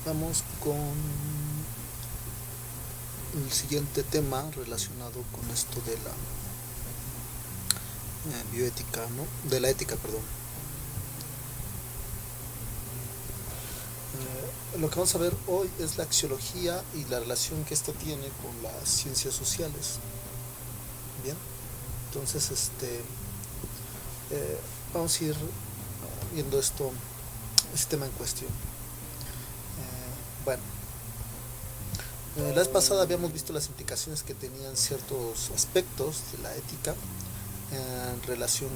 Vamos con el siguiente tema relacionado con esto de la bioética, ¿no? De la ética, perdón. Lo que vamos a ver hoy es la axiología y la relación que esto tiene con las ciencias sociales. Bien, entonces vamos a ir viendo este tema en cuestión. Bueno, la vez pasada habíamos visto las implicaciones que tenían ciertos aspectos de la ética en relación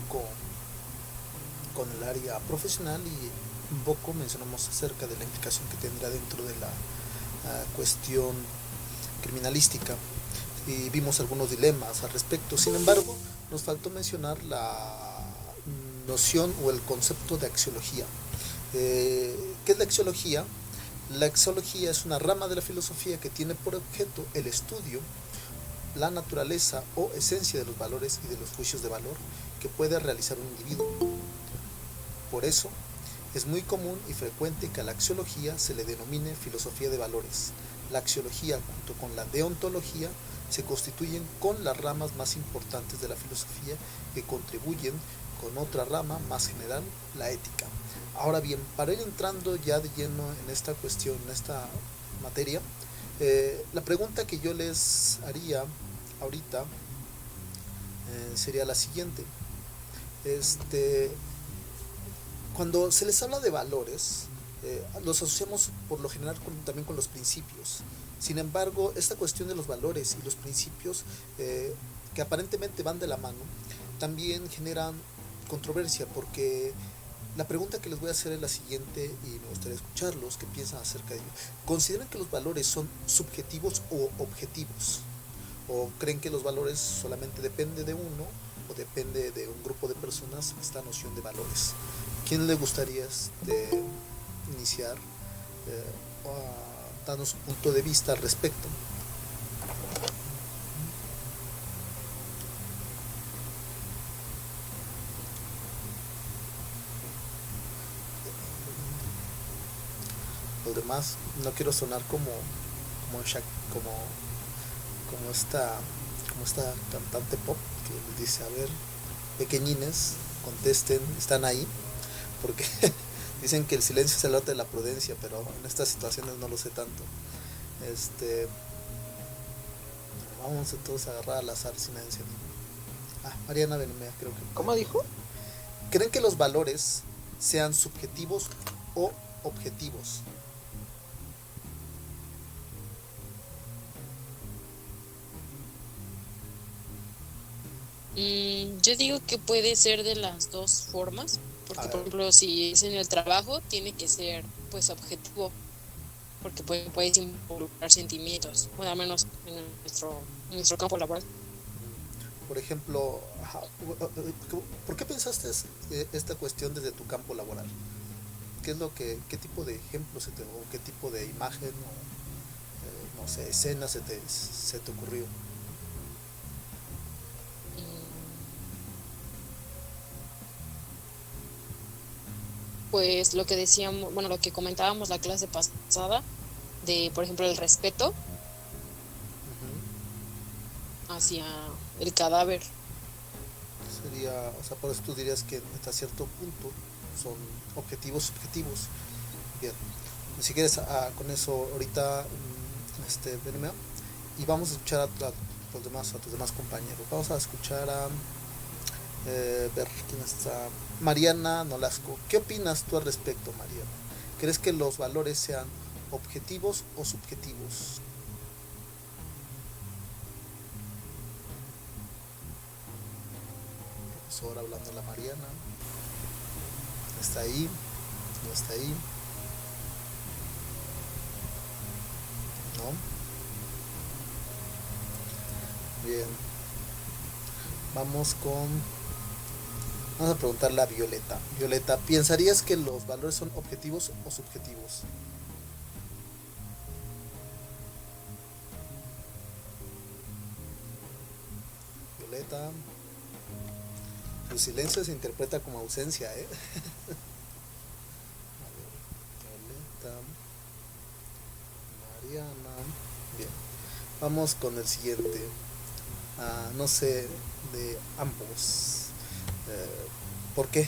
con el área profesional y un poco mencionamos acerca de la implicación que tendrá dentro de la cuestión criminalística y vimos algunos dilemas al respecto. Sin embargo, nos faltó mencionar la noción o el concepto de axiología. ¿Qué es la axiología? La axiología es una rama de la filosofía que tiene por objeto el estudio, la naturaleza o esencia de los valores y de los juicios de valor que puede realizar un individuo. Por eso, es muy común y frecuente que a la axiología se le denomine filosofía de valores. La axiología junto con la deontología se constituyen con las ramas más importantes de la filosofía que contribuyen con otra rama más general, la ética. Ahora bien, para ir entrando ya de lleno en esta cuestión, en esta materia, la pregunta que yo les haría ahorita sería la siguiente. Cuando se les habla de valores, los asociamos por lo general también con los principios. Sin embargo, esta cuestión de los valores y los principios, que aparentemente van de la mano, también generan controversia, porque la pregunta que les voy a hacer es la siguiente y me gustaría escucharlos, qué piensan acerca de ello. ¿Consideran que los valores son subjetivos o objetivos? ¿O creen que los valores solamente depende de uno o depende de un grupo de personas esta noción de valores? ¿Quién le gustaría iniciar dando su punto de vista al respecto? Los demás, no quiero sonar como, como, como esta como esta cantante pop que les dice, a ver, pequeñines, contesten, están ahí, porque dicen que el silencio es el arte de la prudencia, pero en estas situaciones no lo sé tanto. Este, Vamos entonces a agarrar al azar silencio. Mariana Benumea, creo que puede. ¿Cómo dijo? ¿Creen que los valores sean subjetivos o objetivos? Yo digo que puede ser de las dos formas, A porque por ver, ejemplo si es en el trabajo tiene que ser pues objetivo, porque puedes involucrar sentimientos, bueno al menos en nuestro campo laboral. por ejemplo, ¿por qué pensaste esta cuestión desde tu campo laboral? ¿Qué tipo de ejemplo o qué tipo de imagen o no sé, escena se te ocurrió? Mm, Pues lo que decíamos, bueno, lo que comentábamos la clase pasada de, por ejemplo, el respeto Ujú. hacia el cadáver. Sería, o sea, por eso tú dirías que hasta cierto punto son objetivos subjetivos. Bien, si quieres, con eso ahorita, venme, y vamos a escuchar a tus demás compañeros. Vamos a escuchar a ver quién está. Mariana Nolasco. ¿Qué opinas tú al respecto, Mariana? ¿Crees que los valores sean objetivos o subjetivos? Profesor hablando a la Mariana. ¿Está ahí? ¿No está ahí? ¿No? Bien. Vamos con... Vamos a preguntarle a Violeta. Violeta, ¿pensarías que los valores son objetivos o subjetivos? Violeta, su silencio se interpreta como ausencia, ¿eh? A ver, Violeta. Diana. Bien, vamos con el siguiente. No sé, de ambos. Eh, ¿Por qué?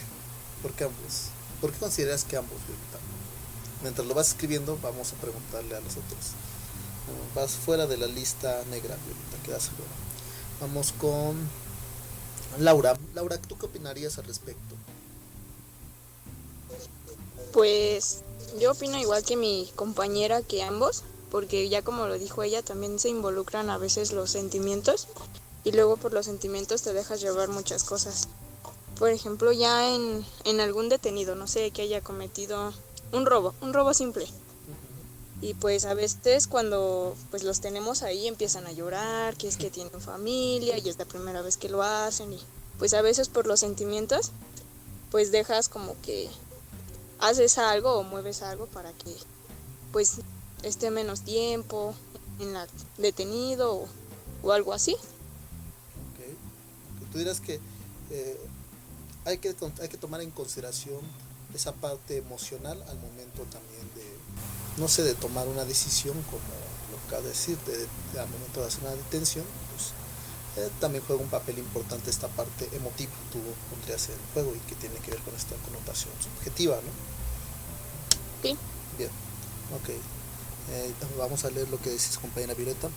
¿Por qué ambos? ¿Por qué consideras que ambos, Violeta? Mientras lo vas escribiendo, vamos a preguntarle a los otros. Vas fuera de la lista negra, Violeta, quedas fuera. Vamos con Laura. Laura, ¿tú qué opinarías al respecto? Pues yo opino igual que mi compañera, que ambos, porque ya como lo dijo ella, también se involucran a veces los sentimientos y luego por los sentimientos te dejas llevar muchas cosas. Por ejemplo, ya en algún detenido, no sé, que haya cometido un robo simple. Y pues a veces cuando pues los tenemos ahí empiezan a llorar, que es que tienen familia y es la primera vez que lo hacen y pues a veces por los sentimientos pues dejas como que haces algo o mueves algo para que pues esté menos tiempo en la detenido o algo así. Okay. Tú dirás que eh, hay que tomar en consideración esa parte emocional al momento también de, no sé, de tomar una decisión, como lo que acabo de decir, al momento de hacer una detención, pues también juega un papel importante esta parte emotiva, tú pondrías en juego y que tiene que ver con esta connotación subjetiva, ¿no? Sí. Bien, ok. Vamos a leer lo que dice su compañera Violeta,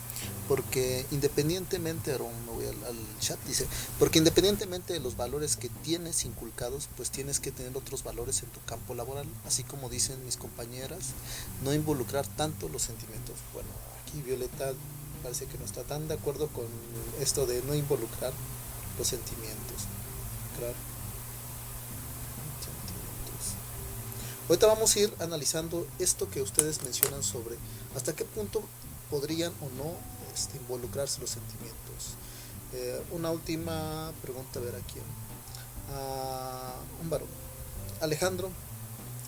porque independientemente, ahora me voy al chat, dice, porque independientemente de los valores que tienes inculcados, pues tienes que tener otros valores en tu campo laboral, así como dicen mis compañeras, no involucrar tanto los sentimientos. Bueno, aquí Violeta parece que no está tan de acuerdo con esto de no involucrar los sentimientos. Claro. Ahorita vamos a ir analizando esto que ustedes mencionan sobre hasta qué punto podrían o no involucrarse los sentimientos. Una última pregunta, a ver aquí. Un varón. Alejandro,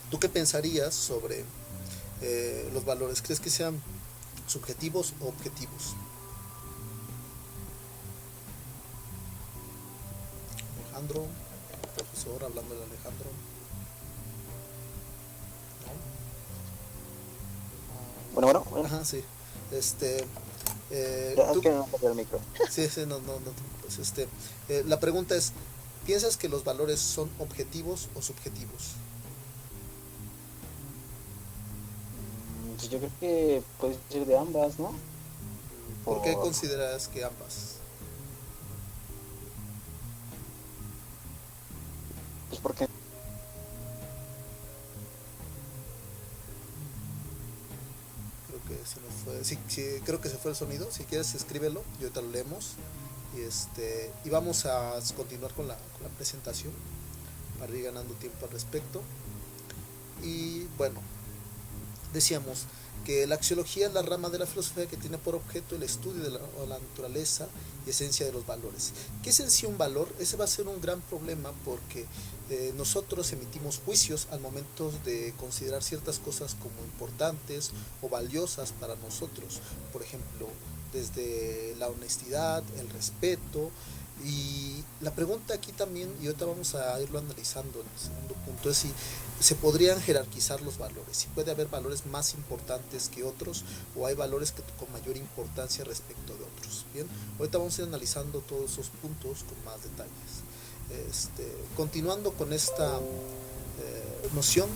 ¿tú qué pensarías sobre los valores? ¿Crees que sean subjetivos o objetivos? Alejandro, profesor, hablando de Alejandro. Bueno, bueno, bueno. Ajá, sí. Es Tú, que no tengo el micro. sí, sí, no, pues la pregunta es, ¿piensas que los valores son objetivos o subjetivos? Pues yo creo que puede ser de ambas, ¿no? ¿Por qué Por, consideras que ambas? pues porque, Creo que se nos fue, sí, sí, creo que se fue el sonido. Si quieres escríbelo y ahorita lo leemos. Y vamos a continuar con la presentación para ir ganando tiempo al respecto. Y bueno, decíamos que la axiología es la rama de la filosofía que tiene por objeto el estudio de la naturaleza y esencia de los valores. ¿Qué es en sí un valor? Ese va a ser un gran problema porque nosotros emitimos juicios al momento de considerar ciertas cosas como importantes o valiosas para nosotros. Por ejemplo, desde la honestidad, el respeto. Y la pregunta aquí también, y ahorita vamos a irlo analizando en el segundo punto, es si se podrían jerarquizar los valores, si puede haber valores más importantes que otros o hay valores que con mayor importancia respecto de otros. Bien, ahorita vamos a ir analizando todos esos puntos con más detalles. Continuando con esta noción,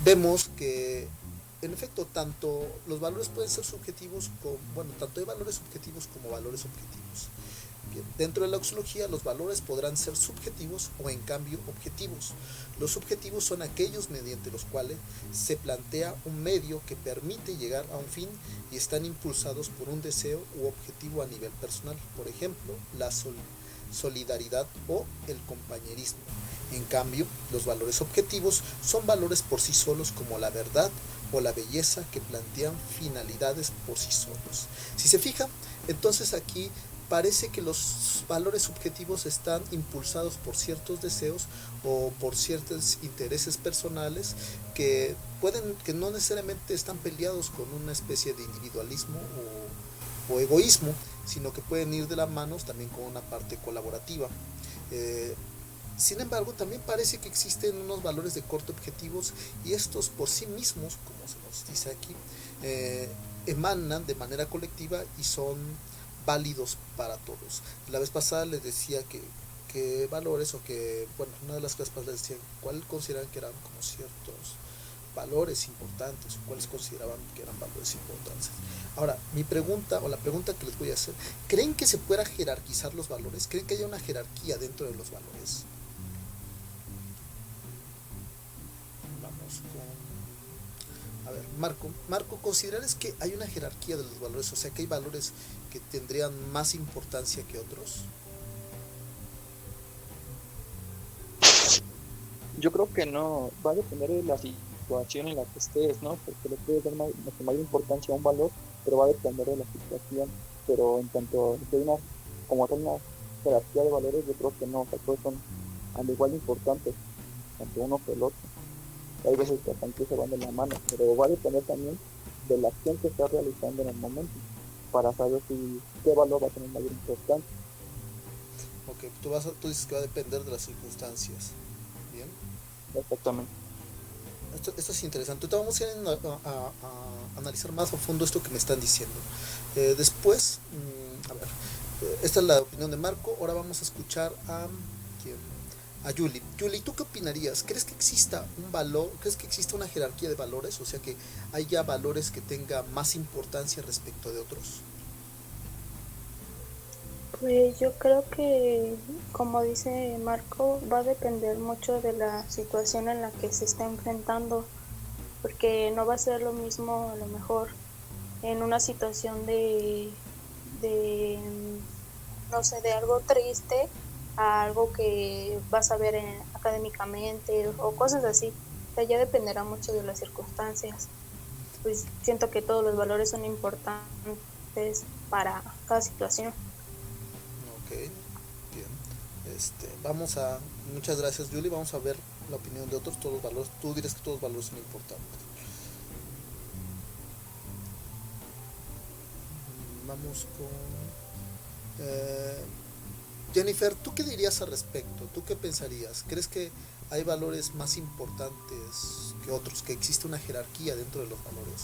vemos que en efecto tanto los valores pueden ser subjetivos como, bueno, tanto hay valores subjetivos como valores objetivos. Bien, dentro de la axiología los valores podrán ser subjetivos o en cambio objetivos. Los subjetivos son aquellos mediante los cuales se plantea un medio que permite llegar a un fin y están impulsados por un deseo u objetivo a nivel personal. Por ejemplo, la solidaridad o el compañerismo. En cambio, los valores objetivos son valores por sí solos como la verdad o la belleza que plantean finalidades por sí solos. Si se fija, entonces aquí parece que los valores subjetivos están impulsados por ciertos deseos o por ciertos intereses personales que no necesariamente están peleados con una especie de individualismo o egoísmo, sino que pueden ir de la mano también con una parte colaborativa. Sin embargo, también parece que existen unos valores de corte objetivos y estos por sí mismos, como se nos dice aquí, emanan de manera colectiva y son válidos para todos. La vez pasada les decía que valores o que, bueno, una de las clases pasadas les decía cuál consideran que eran como ciertos valores importantes o cuáles consideraban que eran valores importantes. Ahora, mi pregunta o la pregunta que les voy a hacer, ¿creen que se pueda jerarquizar los valores? ¿Creen que haya una jerarquía dentro de los valores? Vamos con... A ver, Marco, ¿consideras que hay una jerarquía de los valores? O sea, que hay valores que tendrían más importancia que otros. Yo creo que no, va a depender de la situación en la que estés, ¿no? Porque le puedes dar mayor importancia a un valor, pero va a depender de la situación. Pero en cuanto a como tal una jerarquía de valores, yo creo que no, o sea, todos son al igual importantes, tanto uno que el otro. Hay veces que hasta incluso van de la mano, pero va a depender también de la acción que estás realizando en el momento, para saber qué valor va a tener mayor importancia. Ok, tú dices que va a depender de las circunstancias. Bien. Exactamente. Esto es interesante. Ahorita vamos a ir a analizar más a fondo esto que me están diciendo. Después, a ver, esta es la opinión de Marco. Ahora vamos a escuchar a Yuli. Yuli, ¿tú qué opinarías? ¿Crees que exista un valor? ¿Crees que exista una jerarquía de valores? O sea, que haya valores que tengan más importancia respecto de otros. Pues yo creo que, como dice Marco, va a depender mucho de la situación en la que se está enfrentando, porque no va a ser lo mismo a lo mejor en una situación de no sé, de algo triste a algo que vas a ver académicamente o cosas así. O sea, ya dependerá mucho de las circunstancias. Pues siento que todos los valores son importantes para cada situación. Ok, bien. Muchas gracias, Julie. Vamos a ver la opinión de otros. Todos los valores, tú dirás que todos los valores son importantes. Vamos con Jennifer. ¿Tú qué dirías al respecto? ¿Tú qué pensarías? ¿Crees que hay valores más importantes que otros? ¿Que existe una jerarquía dentro de los valores?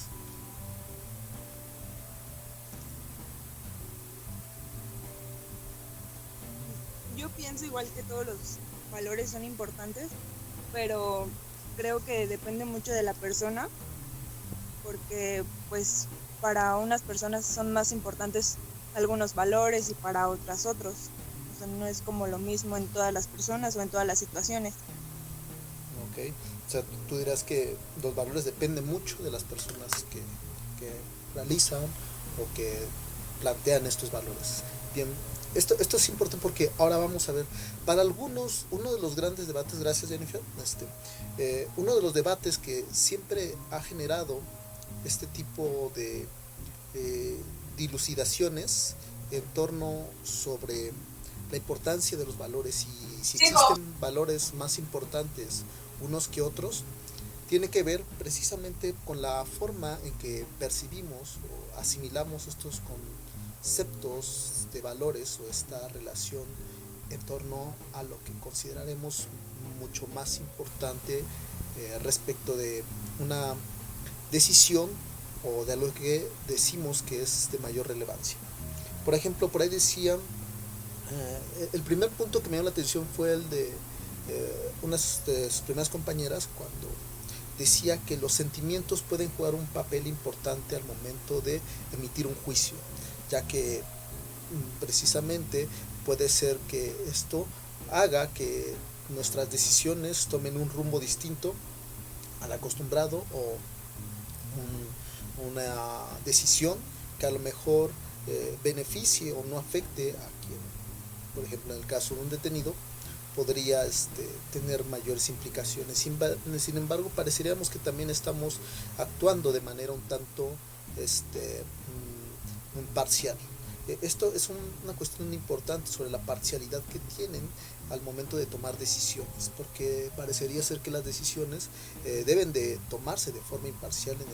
Yo pienso igual que todos los valores son importantes, pero creo que depende mucho de la persona, porque pues para unas personas son más importantes algunos valores y para otras otros. O sea, no es como lo mismo en todas las personas o en todas las situaciones. Ok, o sea, tú dirás que los valores dependen mucho de las personas que realizan o que plantean estos valores. Bien, esto es importante porque ahora vamos a ver, para algunos, uno de los grandes debates, gracias Jennifer, uno de los debates que siempre ha generado este tipo de dilucidaciones en torno sobre la importancia de los valores y si existen valores más importantes unos que otros, tiene que ver precisamente con la forma en que percibimos o asimilamos estos conceptos de valores o esta relación en torno a lo que consideraremos mucho más importante respecto de una decisión o de algo que decimos que es de mayor relevancia. Por ejemplo, por ahí decían, el primer punto que me llamó la atención fue el de unas de sus primeras compañeras cuando decía que los sentimientos pueden jugar un papel importante al momento de emitir un juicio, ya que precisamente puede ser que esto haga que nuestras decisiones tomen un rumbo distinto al acostumbrado o una decisión que a lo mejor beneficie o no afecte a quien, por ejemplo en el caso de un detenido, podría tener mayores implicaciones. Sin embargo, pareceríamos que también estamos actuando de manera un tanto parcial. Esto es una cuestión importante sobre la parcialidad que tienen al momento de tomar decisiones, porque parecería ser que las decisiones deben de tomarse de forma imparcial en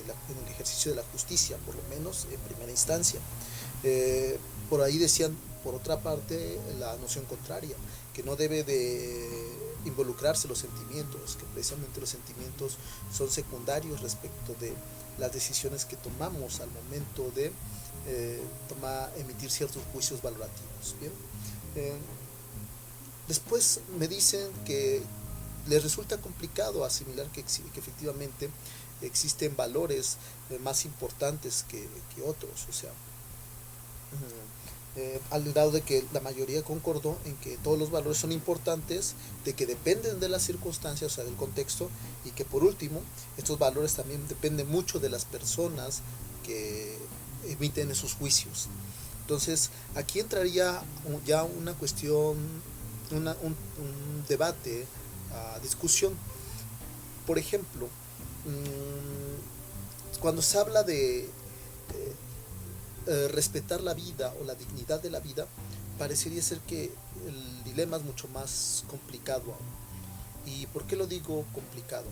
el ejercicio de la justicia, por lo menos en primera instancia. Por ahí decían, por otra parte, la noción contraria, que no debe de involucrarse los sentimientos, que precisamente los sentimientos son secundarios respecto de las decisiones que tomamos al momento de emitir ciertos juicios valorativos. Bien. Después me dicen que les resulta complicado asimilar que efectivamente existen valores más importantes que otros, o sea, al grado de que la mayoría concordó en que todos los valores son importantes, de que dependen de las circunstancias, o sea, del contexto, y que por último, estos valores también dependen mucho de las personas que emiten esos juicios. Entonces, aquí entraría ya una cuestión, un debate, discusión. Por ejemplo, cuando se habla de respetar la vida o la dignidad de la vida, parecería ser que el dilema es mucho más complicado aún. ¿Y por qué lo digo complicado?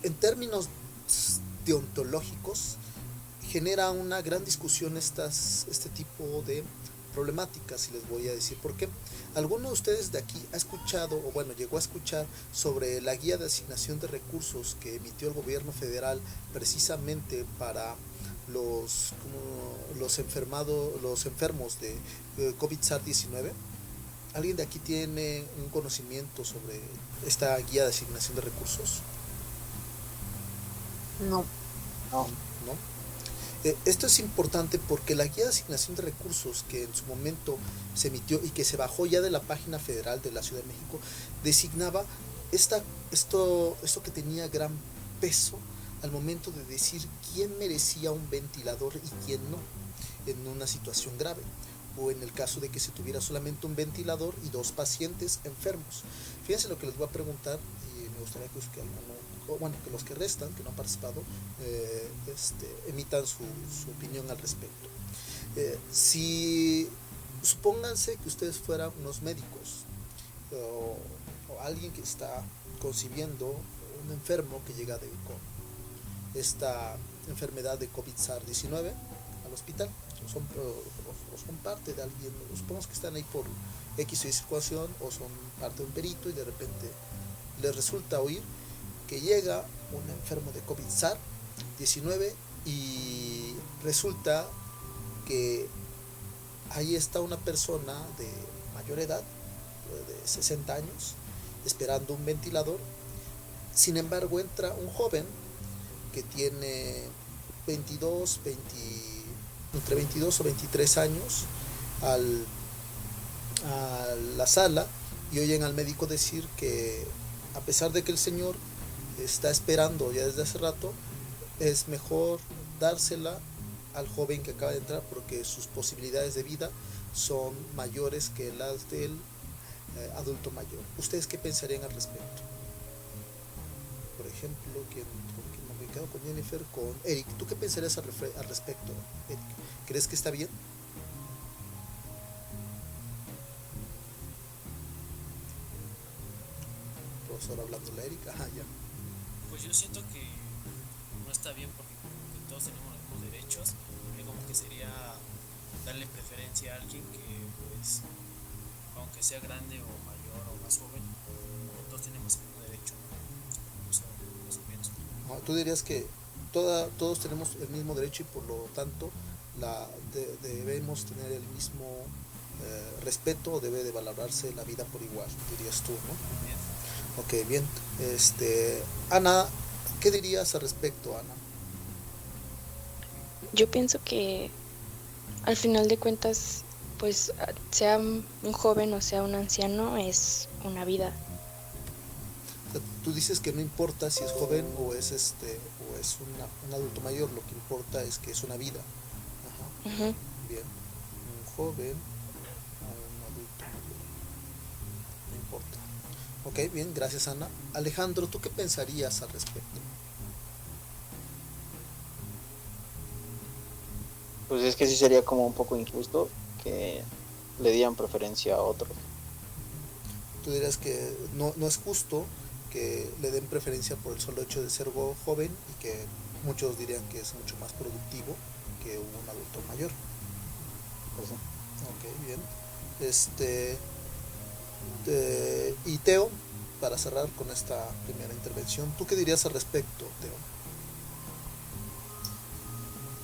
En términos deontológicos, genera una gran discusión este tipo de problemáticas, y les voy a decir por qué. ¿Alguno de ustedes de aquí ha escuchado, o bueno, llegó a escuchar sobre la guía de asignación de recursos que emitió el gobierno federal precisamente para los enfermos de COVID-19? ¿Alguien de aquí tiene un conocimiento sobre esta guía de asignación de recursos? No. ¿No? Esto es importante porque la guía de asignación de recursos que en su momento se emitió y que se bajó ya de la página federal de la Ciudad de México, designaba esto que tenía gran peso al momento de decir quién merecía un ventilador y quién no en una situación grave, o en el caso de que se tuviera solamente un ventilador y 2 pacientes enfermos. Fíjense lo que les voy a preguntar, y me gustaría que los que restan, que no han participado, emitan su opinión al respecto. Si supónganse que ustedes fueran unos médicos o alguien que está concibiendo un enfermo que llega con esta enfermedad de COVID-19 al hospital, o son parte de alguien, supongamos que están ahí por X o Y situación, o son parte de un perito, y de repente les resulta oír que llega un enfermo de COVID-19 y resulta que ahí está una persona de mayor edad, de 60 años, esperando un ventilador. Sin embargo, entra un joven que tiene entre 22 o 23 años a la sala, y oyen al médico decir que a pesar de que el señor está esperando ya desde hace rato, es mejor dársela al joven que acaba de entrar porque sus posibilidades de vida son mayores que las del adulto mayor. ¿Ustedes qué pensarían al respecto? Por ejemplo, me quedo con Jennifer, con Eric. ¿Tú qué pensarías al respecto, Eric? ¿Crees que está bien? Profesor, hablándole a Eric. Ajá, ya. Pues yo siento que no está bien porque como que todos tenemos los mismos derechos, y como que sería darle preferencia a alguien que, pues, aunque sea grande o mayor o más joven, como todos tenemos el mismo derecho, ¿no? Eso pienso. Tú dirías que todos tenemos el mismo derecho y por lo tanto debemos tener el mismo respeto, debe de valorarse la vida por igual, dirías tú, ¿no? Bien. Ok, bien. Ana, ¿qué dirías al respecto, Ana? Yo pienso que al final de cuentas, pues sea un joven o sea un anciano, es una vida. O sea, tú dices que no importa si es joven o es un adulto mayor, lo que importa es que es una vida. Ajá. Uh-huh. Bien. Un joven o un adulto mayor. No importa. Ok, bien, gracias, Ana. Alejandro, ¿tú qué pensarías al respecto? Pues es que sí sería como un poco injusto que le dieran preferencia a otros. Tú dirías que no es justo que le den preferencia por el solo hecho de ser joven, y que muchos dirían que es mucho más productivo que un adulto mayor. Pues sí. Ok, bien. Y Teo, para cerrar con esta primera intervención. ¿Tú qué dirías al respecto, Teo?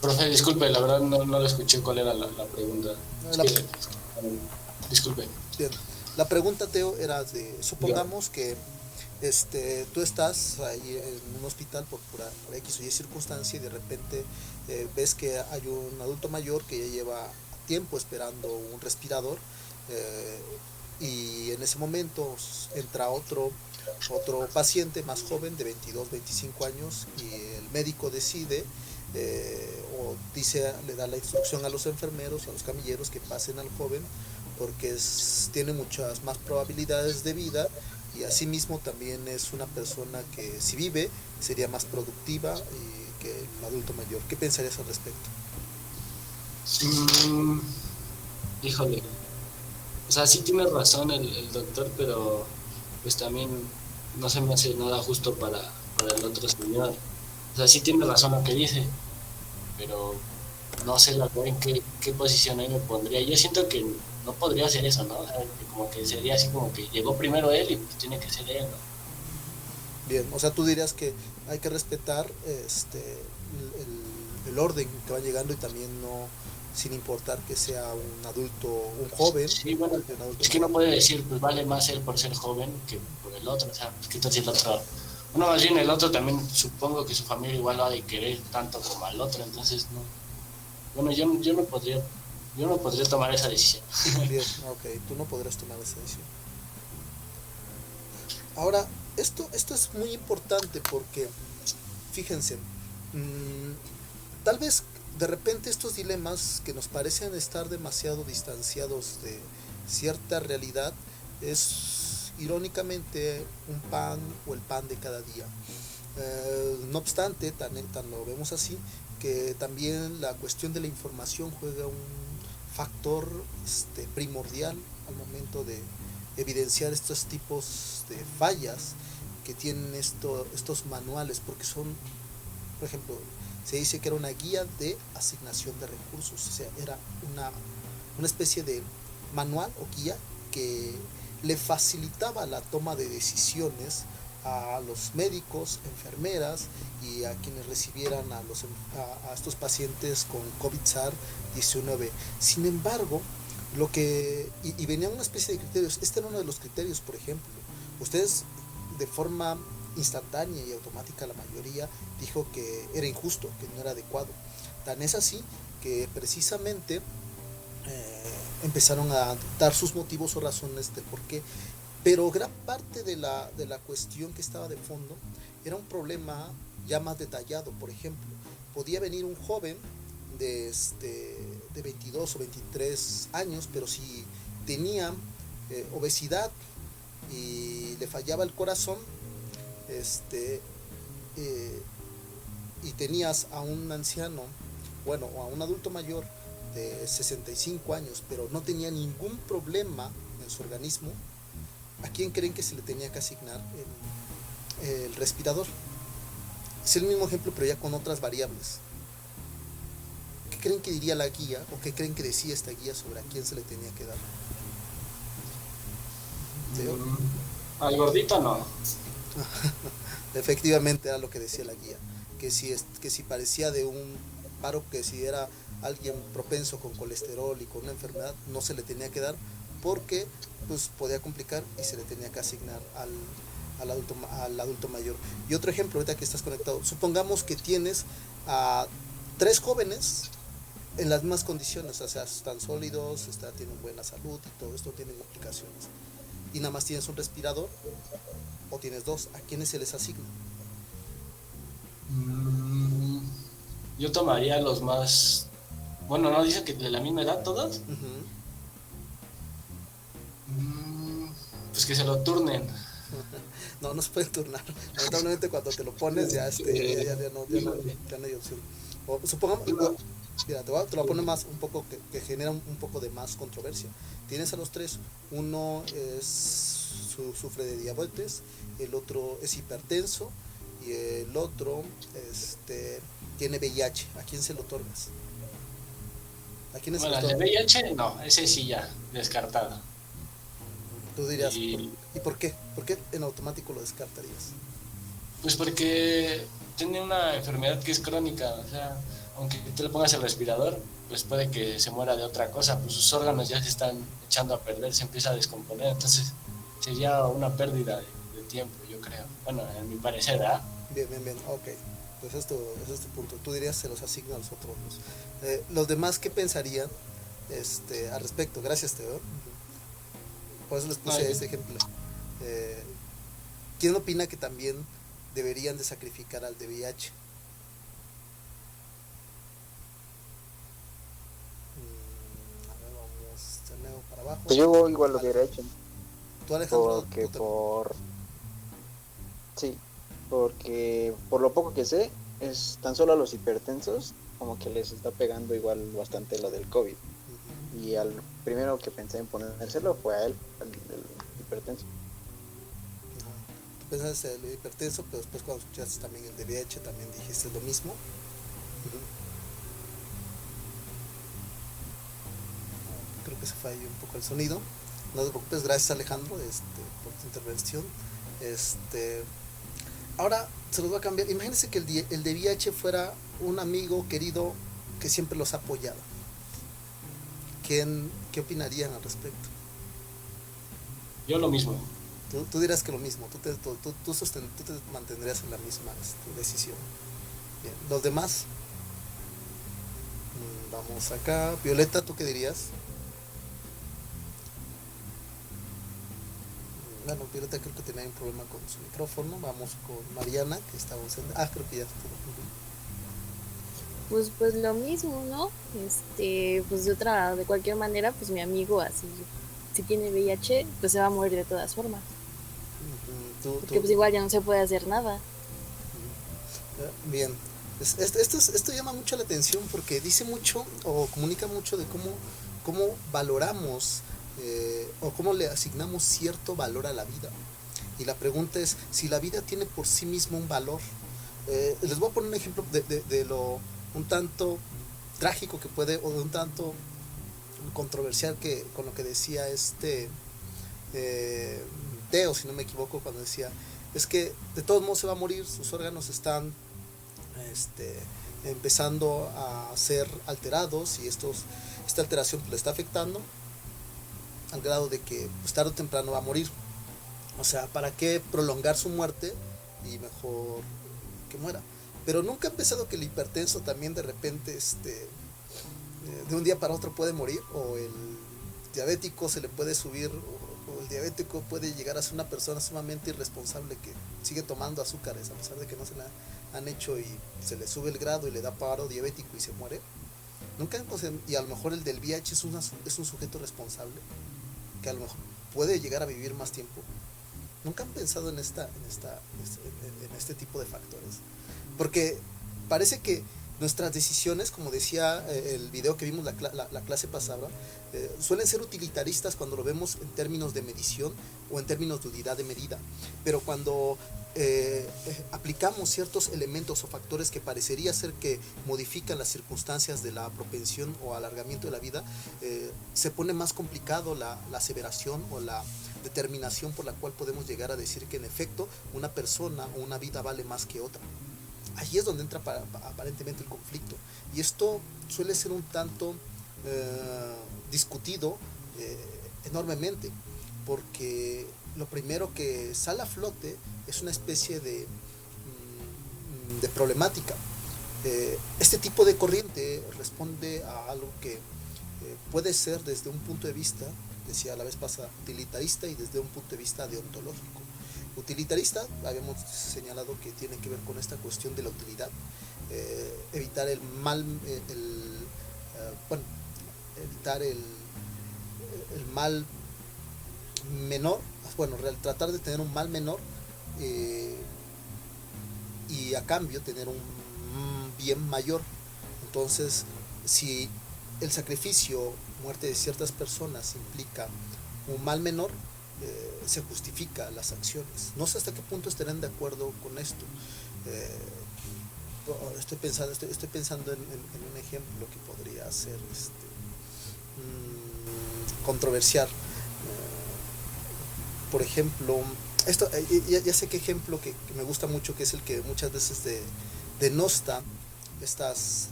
Profe, disculpe, la verdad no lo escuché cuál era la pregunta. Disculpe. Bien. La pregunta, Teo, era supongamos que tú estás ahí en un hospital por X o Y circunstancia y de repente ves que hay un adulto mayor que ya lleva tiempo esperando un respirador, y en ese momento entra otro paciente más joven de 22, 25 años y el médico decide o le da la instrucción a los enfermeros, a los camilleros que pasen al joven porque tiene muchas más probabilidades de vida y asimismo también es una persona que si vive sería más productiva que el adulto mayor. ¿Qué pensarías al respecto? Híjole, o sea, sí tiene razón el doctor, pero pues también no se me hace nada justo para el otro señor. O sea, sí tiene razón lo que dice, pero no sé la verdad en qué posición ahí me pondría. Yo siento que no podría hacer eso, ¿no? O sea, que como que sería así como que llegó primero él y pues tiene que ser él, ¿no? Bien, o sea, tú dirías que hay que respetar el orden que va llegando y también no, sin importar que sea un adulto, un joven. Sí, bueno, es que no puede decir, pues vale más él por ser joven que por el otro, o sea, pues qué tal si el otro, uno más bien el otro también supongo que su familia igual lo ha de querer tanto como al otro, entonces no, bueno, yo no podría tomar esa decisión. Bien, ok, tú no podrás tomar esa decisión. Ahora, esto es muy importante porque, fíjense, tal vez de repente estos dilemas que nos parecen estar demasiado distanciados de cierta realidad es irónicamente un pan o el pan de cada día. No obstante, tan lo vemos así, que también la cuestión de la información juega un factor primordial al momento de evidenciar estos tipos de fallas que tienen estos manuales, porque son, por ejemplo, se dice que era una guía de asignación de recursos, o sea, era una especie de manual o guía que le facilitaba la toma de decisiones a los médicos, enfermeras y a quienes recibieran a estos pacientes con COVID-19. Sin embargo, y venía una especie de criterios. Este era uno de los criterios, por ejemplo. Ustedes, de forma instantánea y automática, la mayoría dijo que era injusto, que no era adecuado. Tan es así que precisamente empezaron a dar sus motivos o razones del por qué. Pero gran parte de la cuestión que estaba de fondo era un problema ya más detallado. Por ejemplo, podía venir un joven de 22 o 23 años, pero si tenía obesidad y le fallaba el corazón, y tenías a un anciano, bueno, o a un adulto mayor de 65 años, pero no tenía ningún problema en su organismo, ¿a quién creen que se le tenía que asignar el respirador? Es el mismo ejemplo, pero ya con otras variables. ¿Qué creen que diría la guía o qué creen que decía esta guía sobre a quién se le tenía que dar? Al gordito no. Efectivamente era lo que decía la guía, que si parecía de un paro, que si era alguien propenso con colesterol y con una enfermedad, no se le tenía que dar porque pues podía complicar y se le tenía que asignar al adulto mayor. Y otro ejemplo, ahorita que estás conectado, supongamos que tienes a 3 jóvenes en las mismas condiciones, o sea, están sólidos, tienen buena salud y todo esto tiene implicaciones, y nada más tienes un respirador o tienes 2, ¿a quiénes se les asigna? Yo tomaría los más, bueno, ¿no dice que de la misma edad todos? Uh-huh. Pues que se lo turnen. No se pueden turnar. Lamentablemente cuando te lo pones ya no hay opción. O supongamos, mira, te lo voy a poner más un poco que genera un poco de más controversia. Tienes a los 3, uno sufre de diabetes, el otro es hipertenso y el otro tiene VIH. ¿A quién se lo otorgas? ¿A quién se lo otorgas? El VIH no, ese sí ya descartado. Tú dirías, Y ¿y por qué? ¿Por qué en automático lo descartarías? pues porque tiene una enfermedad que es crónica, o sea, aunque tú le pongas el respirador, pues puede que se muera de otra cosa, pues sus órganos ya se están echando a perder, se empieza a descomponer, entonces sería una pérdida de tiempo, yo creo. Bueno, en mi parecer, ¿verdad? Bien, bien, bien, ok. Pues ese es tu punto. Tú dirías se los asigna a los otros dos. Los demás, ¿qué pensarían al respecto? Gracias, Teo. Por eso les puse Ay, ese ejemplo. Eh, ¿Quién opina que también deberían de sacrificar al de VIH? A ver, vamos de nuevo para abajo. Pues yo igual lo hubiera hecho, Tú, Alejandro, porque tú sí, porque por lo poco que sé, es tan solo a los hipertensos como que les está pegando igual bastante lo del COVID. Y al primero que pensé en ponérselo fue a él, al hipertenso. Tú pensas el hipertenso, pero después cuando escuchaste también el de VIH también dijiste lo mismo. Creo que se falló un poco el sonido. No te preocupes, gracias Alejandro por tu intervención. Ahora se los voy a cambiar. Imagínense que el de VIH fuera un amigo querido que siempre los ha apoyado. ¿Qué opinarían al respecto? yo lo mismo. Tú dirás que lo mismo, tú te mantendrías en la misma decisión. Bien, los demás, vamos acá. Violeta, ¿tú qué dirías? Bueno, Violeta creo que tenía un problema con su micrófono. Vamos con Mariana, que estaba ausente. Creo que ya estuvo. Pues lo mismo, ¿no? Pues de cualquier manera, pues mi amigo así, si tiene VIH, pues se va a morir de todas formas. Porque pues igual ya no se puede hacer nada. Bien. Esto llama mucho la atención porque dice mucho o comunica mucho de cómo valoramos o cómo le asignamos cierto valor a la vida. Y la pregunta es si la vida tiene por sí mismo un valor. Les voy a poner un ejemplo de lo un tanto trágico que puede, o de un tanto controversial con lo que decía Teo, si no me equivoco, cuando decía, es que de todos modos se va a morir, sus órganos están empezando a ser alterados y esta alteración le está afectando al grado de que pues, tarde o temprano va a morir. O sea, ¿para qué prolongar su muerte? Y mejor que muera. Pero nunca ha pensado que el hipertenso también de repente de un día para otro puede morir, o el diabético se le puede subir, o el diabético puede llegar a ser una persona sumamente irresponsable que sigue tomando azúcares a pesar de que no se la han hecho y se le sube el grado y le da paro diabético y se muere. Nunca, y a lo mejor el del VIH es un sujeto responsable que a lo mejor puede llegar a vivir más tiempo. Nunca han pensado en este tipo de factores, porque parece que nuestras decisiones, como decía el video que vimos la clase pasada, suelen ser utilitaristas cuando lo vemos en términos de medición o en términos de unidad de medida, pero cuando aplicamos ciertos elementos o factores que parecería ser que modifican las circunstancias de la propensión o alargamiento de la vida, se pone más complicado la aseveración o la determinación por la cual podemos llegar a decir que en efecto una persona o una vida vale más que otra. Allí es donde entra aparentemente el conflicto, y esto suele ser un tanto discutido enormemente, porque lo primero que sale a flote es una especie de problemática. Este tipo de corriente responde a algo que puede ser desde un punto de vista, decía la vez pasada, utilitarista, y desde un punto de vista deontológico. Utilitarista, habíamos señalado que tiene que ver con esta cuestión de la utilidad, evitar el mal, evitar el mal menor, tratar de tener un mal menor y a cambio tener un bien mayor. Entonces, si el sacrificio, muerte de ciertas personas implica un mal menor, se justifica las acciones. No sé hasta qué punto estarán de acuerdo con esto. Estoy pensando en un ejemplo que podría ser controversial. por ejemplo, esto ya sé qué ejemplo que me gusta mucho, que es el que muchas veces denosta estas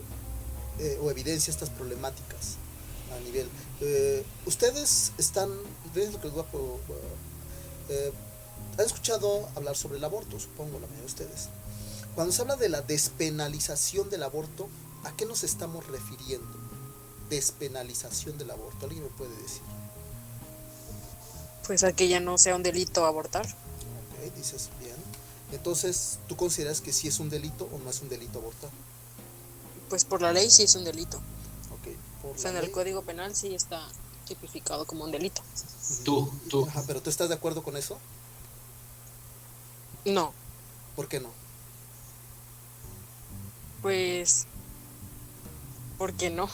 o evidencia estas problemáticas a nivel. Ustedes están, ¿ves lo que les voy han escuchado hablar sobre el aborto? Supongo la mayoría de ustedes. Cuando se habla de la despenalización del aborto, ¿a qué nos estamos refiriendo? Despenalización del aborto, ¿alguien me puede decir? Pues a que ya no sea un delito abortar. Ok, dices bien. Entonces, ¿tú consideras que sí es un delito o no es un delito abortar? Pues por la ley sí es un delito. Ok, o sea, en el Código Penal sí está tipificado como un delito. Tú. Ajá, pero ¿tú estás de acuerdo con eso? No. ¿Por qué no? Pues, ¿por qué no?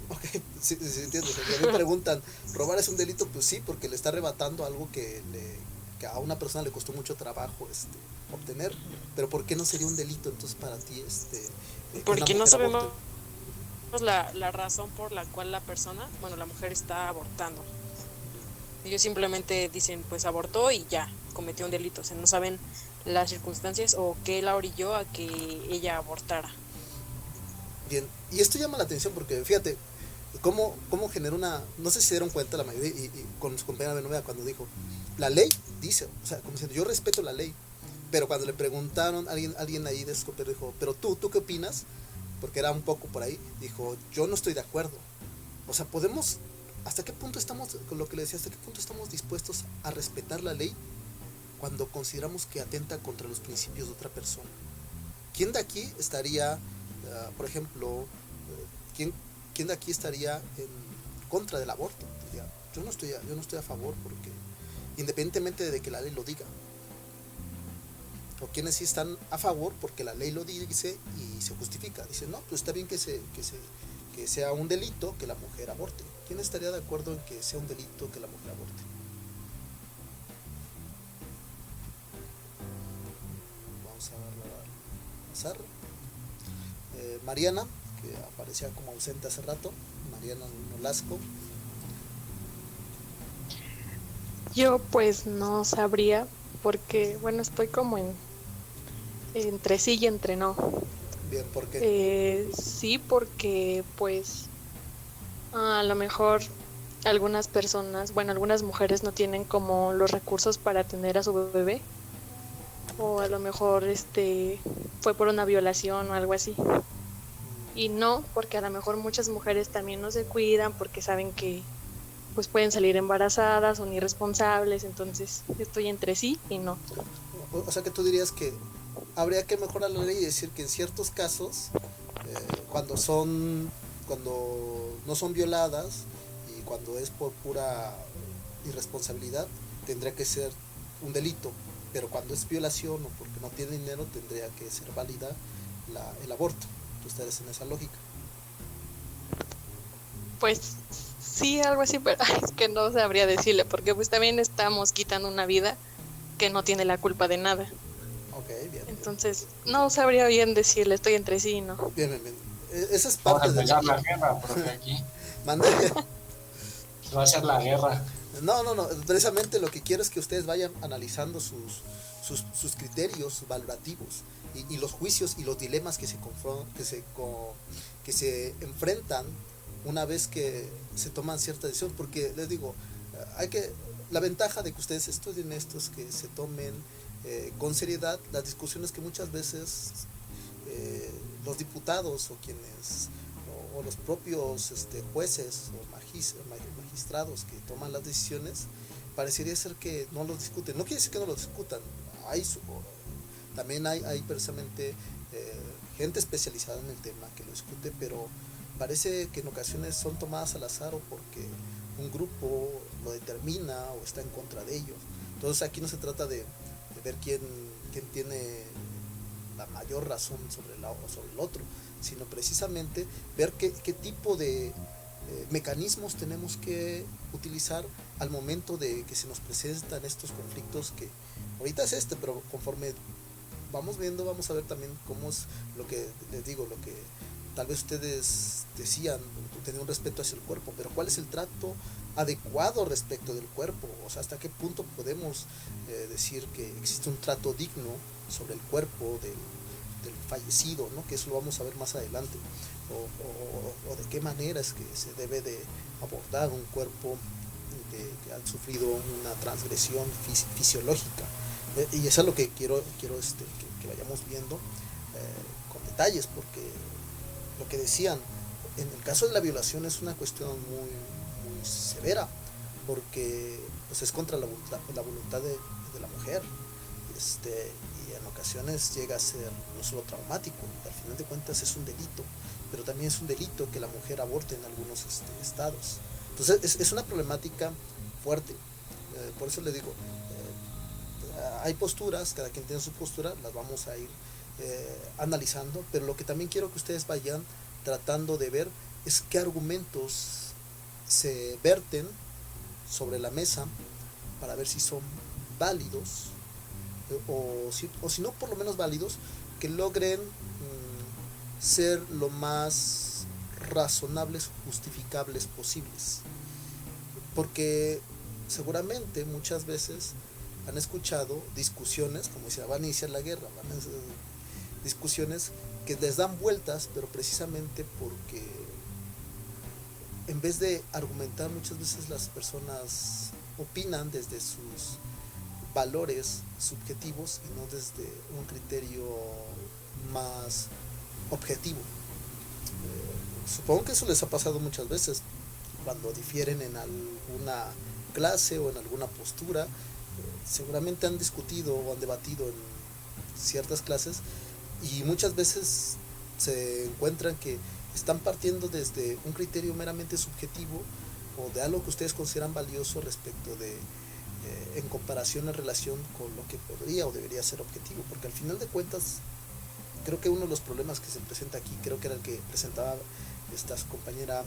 Ok, sí, entiendo. Si a mí me preguntan, ¿robar es un delito? Pues sí, porque le está arrebatando algo que a una persona le costó mucho trabajo obtener. Pero ¿por qué no sería un delito entonces para ti? Porque no sabemos la razón por la cual la mujer está abortando. Ellos simplemente dicen, pues abortó y ya, cometió un delito. O sea, no saben las circunstancias o qué la orilló a que ella abortara. Bien, y esto llama la atención porque fíjate cómo generó no sé si se dieron cuenta la mayoría y con su compañera Benovea cuando dijo, la ley dice, o sea, como diciendo, yo respeto la ley, pero cuando le preguntaron, alguien ahí de Escopero dijo, pero tú qué opinas, porque era un poco por ahí, dijo, yo no estoy de acuerdo. O sea, podemos, ¿hasta qué punto estamos, con lo que le decía, hasta qué punto estamos dispuestos a respetar la ley cuando consideramos que atenta contra los principios de otra persona? ¿Quién de aquí estaría, por ejemplo, quién de aquí estaría en contra del aborto? Diría, yo no estoy a favor, porque independientemente de que la ley lo diga. O quienes sí están a favor porque la ley lo dice y se justifica. Dicen, no, pues está bien que sea un delito que la mujer aborte. ¿Quién estaría de acuerdo en que sea un delito que la mujer aborte? Vamos a pasar. Mariana, que aparecía como ausente hace rato. Mariana Nolasco. Yo pues no sabría porque, bueno, estoy como entre sí y entre no. Bien, ¿por qué? Sí, porque pues a lo mejor algunas personas, bueno, algunas mujeres no tienen como los recursos para tener a su bebé, o a lo mejor fue por una violación o algo así. Y no, porque a lo mejor muchas mujeres también no se cuidan porque saben que pues pueden salir embarazadas, son irresponsables, entonces estoy entre sí y no. O sea que tú dirías que habría que mejorar la ley y decir que en ciertos casos, cuando no son violadas y cuando es por pura irresponsabilidad, tendría que ser un delito, pero cuando es violación o porque no tiene dinero, tendría que ser válida el aborto. Tú estás en esa lógica. Pues sí, algo así, pero es que no sabría decirle, porque pues también estamos quitando una vida que no tiene la culpa de nada. Ok, bien. Entonces, no sabría bien decirle, estoy entre sí y no. Bien. Esa es parte de la guerra, porque aquí mande. Va a ser la guerra. No, precisamente lo que quiero es que ustedes vayan analizando sus criterios valorativos y los juicios y los dilemas que se enfrentan una vez que se toman ciertas decisiones, porque les digo, la ventaja de que ustedes estudien esto es que se tomen con seriedad las discusiones que muchas veces los diputados o los propios jueces o magistrados que toman las decisiones, parecería ser que no los discuten. No quiere decir que no los discutan, también hay precisamente gente especializada en el tema que lo discute, pero parece que en ocasiones son tomadas al azar o porque un grupo lo determina o está en contra de ellos. Entonces aquí no se trata de ver quién tiene la mayor razón sobre el otro, sino precisamente ver qué tipo de mecanismos tenemos que utilizar al momento de que se nos presentan estos conflictos, que ahorita es pero conforme vamos viendo, vamos a ver también cómo es lo que les digo, lo que tal vez ustedes decían, tener un respeto hacia el cuerpo, pero cuál es el trato adecuado respecto del cuerpo, o sea, hasta qué punto podemos decir que existe un trato digno sobre el cuerpo del fallecido, ¿no? Que eso lo vamos a ver más adelante, o de qué manera es que se debe de abordar un cuerpo que ha sufrido una transgresión fisiológica, y eso es lo que quiero que vayamos viendo con detalles, porque lo que decían, en el caso de la violación es una cuestión muy, muy severa, porque pues es contra la voluntad de la mujer, y en ocasiones llega a ser no solo traumático, al final de cuentas es un delito, pero también es un delito que la mujer aborte en algunos estados. Entonces es una problemática fuerte, por eso le digo, hay posturas, cada quien tiene su postura, las vamos a ir analizando, pero lo que también quiero que ustedes vayan tratando de ver es qué argumentos se verten sobre la mesa para ver si son válidos, o si no por lo menos válidos, que logren ser lo más razonables, justificables posibles, porque seguramente muchas veces han escuchado discusiones, como si van a iniciar la guerra, discusiones que les dan vueltas, pero precisamente porque en vez de argumentar, muchas veces las personas opinan desde sus valores subjetivos y no desde un criterio más objetivo. Supongo que eso les ha pasado muchas veces cuando difieren en alguna clase o en alguna postura. Seguramente han discutido o han debatido en ciertas clases y muchas veces se encuentran que están partiendo desde un criterio meramente subjetivo o de algo que ustedes consideran valioso respecto de en comparación en relación con lo que podría o debería ser objetivo, porque al final de cuentas creo que uno de los problemas que se presenta aquí, creo que era el que presentaba esta compañera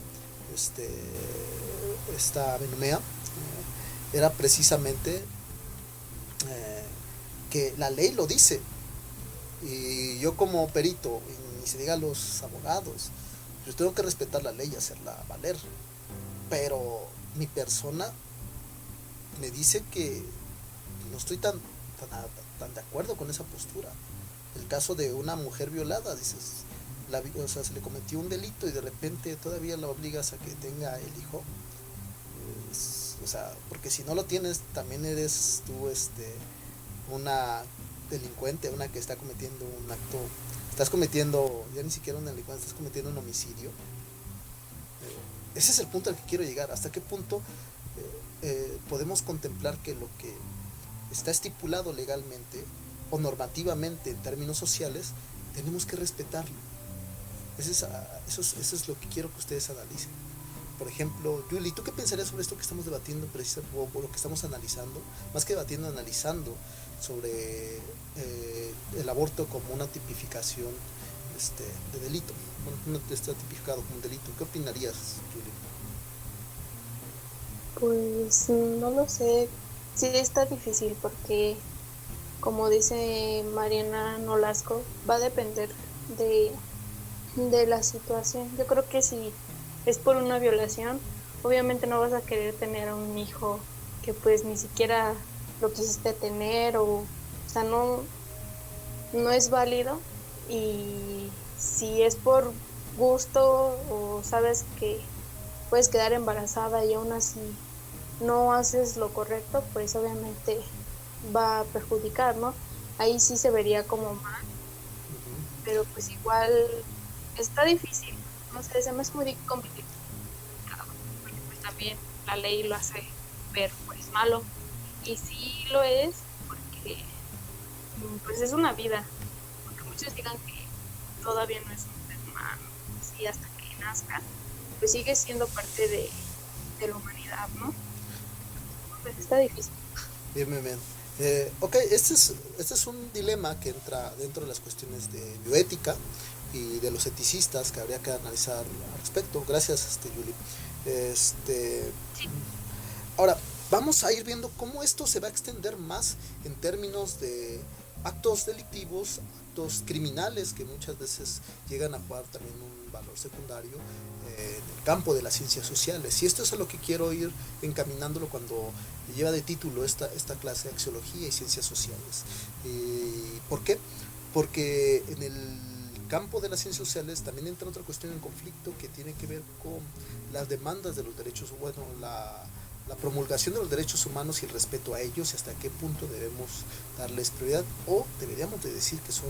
esta Benumea, era precisamente que la ley lo dice, y yo como perito, y ni se diga los abogados, yo tengo que respetar la ley y hacerla valer, pero mi persona me dice que no estoy tan de acuerdo con esa postura. El caso de una mujer violada, dices, o sea, se le cometió un delito y de repente todavía la obligas a que tenga el hijo, o sea, porque si no lo tienes también eres tú una delincuente, una que está cometiendo un acto, estás cometiendo, ya ni siquiera una delincuencia, estás cometiendo un homicidio. Ese es el punto al que quiero llegar, hasta qué punto podemos contemplar que lo que está estipulado legalmente o normativamente en términos sociales tenemos que respetarlo. Eso es lo que quiero que ustedes analicen. Por ejemplo, Julie, ¿tú qué pensarías sobre esto que estamos debatiendo, o lo que estamos analizando? Más que debatiendo, analizando sobre el aborto como una tipificación de delito. Bueno, no está tipificado como un delito. ¿Qué opinarías, Julie? Pues no lo sé. Sí está difícil porque, como dice Mariana Nolasco, va a depender de la situación. Yo creo que si es por una violación, obviamente no vas a querer tener a un hijo que pues ni siquiera lo quisiste tener, o sea, no es válido. Y si es por gusto o sabes que puedes quedar embarazada y aún así no haces lo correcto, pues obviamente va a perjudicar, ¿no? Ahí sí se vería como mal, pero pues igual está difícil, no sé, se me hace muy complicado, porque pues también la ley lo hace ver pues malo, y sí lo es porque pues es una vida, porque muchos digan que todavía no es un ser humano, sí, hasta que nazca, pues sigue siendo parte de la humanidad, ¿no? Pues está difícil. Bien. Ok, este es un dilema que entra dentro de las cuestiones de bioética y de los eticistas que habría que analizar al respecto. Gracias, Julie. Ahora, vamos a ir viendo cómo esto se va a extender más en términos de actos delictivos, actos criminales que muchas veces llegan a jugar también un valor secundario en el campo de las ciencias sociales. Y esto es a lo que quiero ir encaminándolo cuando lleva de título esta clase de axiología y ciencias sociales. ¿Por qué? Porque en el campo de las ciencias sociales también entra otra cuestión en conflicto que tiene que ver con las demandas de los derechos, bueno, la promulgación de los derechos humanos y el respeto a ellos y hasta qué punto debemos darles prioridad o deberíamos de decir que son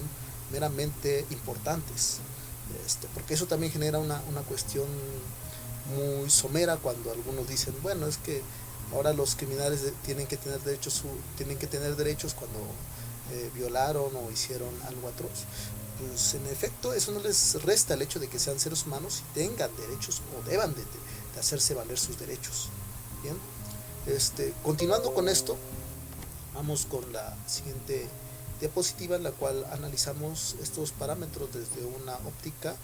meramente importantes, porque eso también genera una cuestión muy somera cuando algunos dicen, bueno, es que ahora los criminales tienen que tener derechos cuando violaron o hicieron algo atroz. Pues en efecto eso no les resta el hecho de que sean seres humanos y tengan derechos o deban de hacerse valer sus derechos. Bien, continuando con esto, vamos con la siguiente diapositiva en la cual analizamos estos parámetros desde una óptica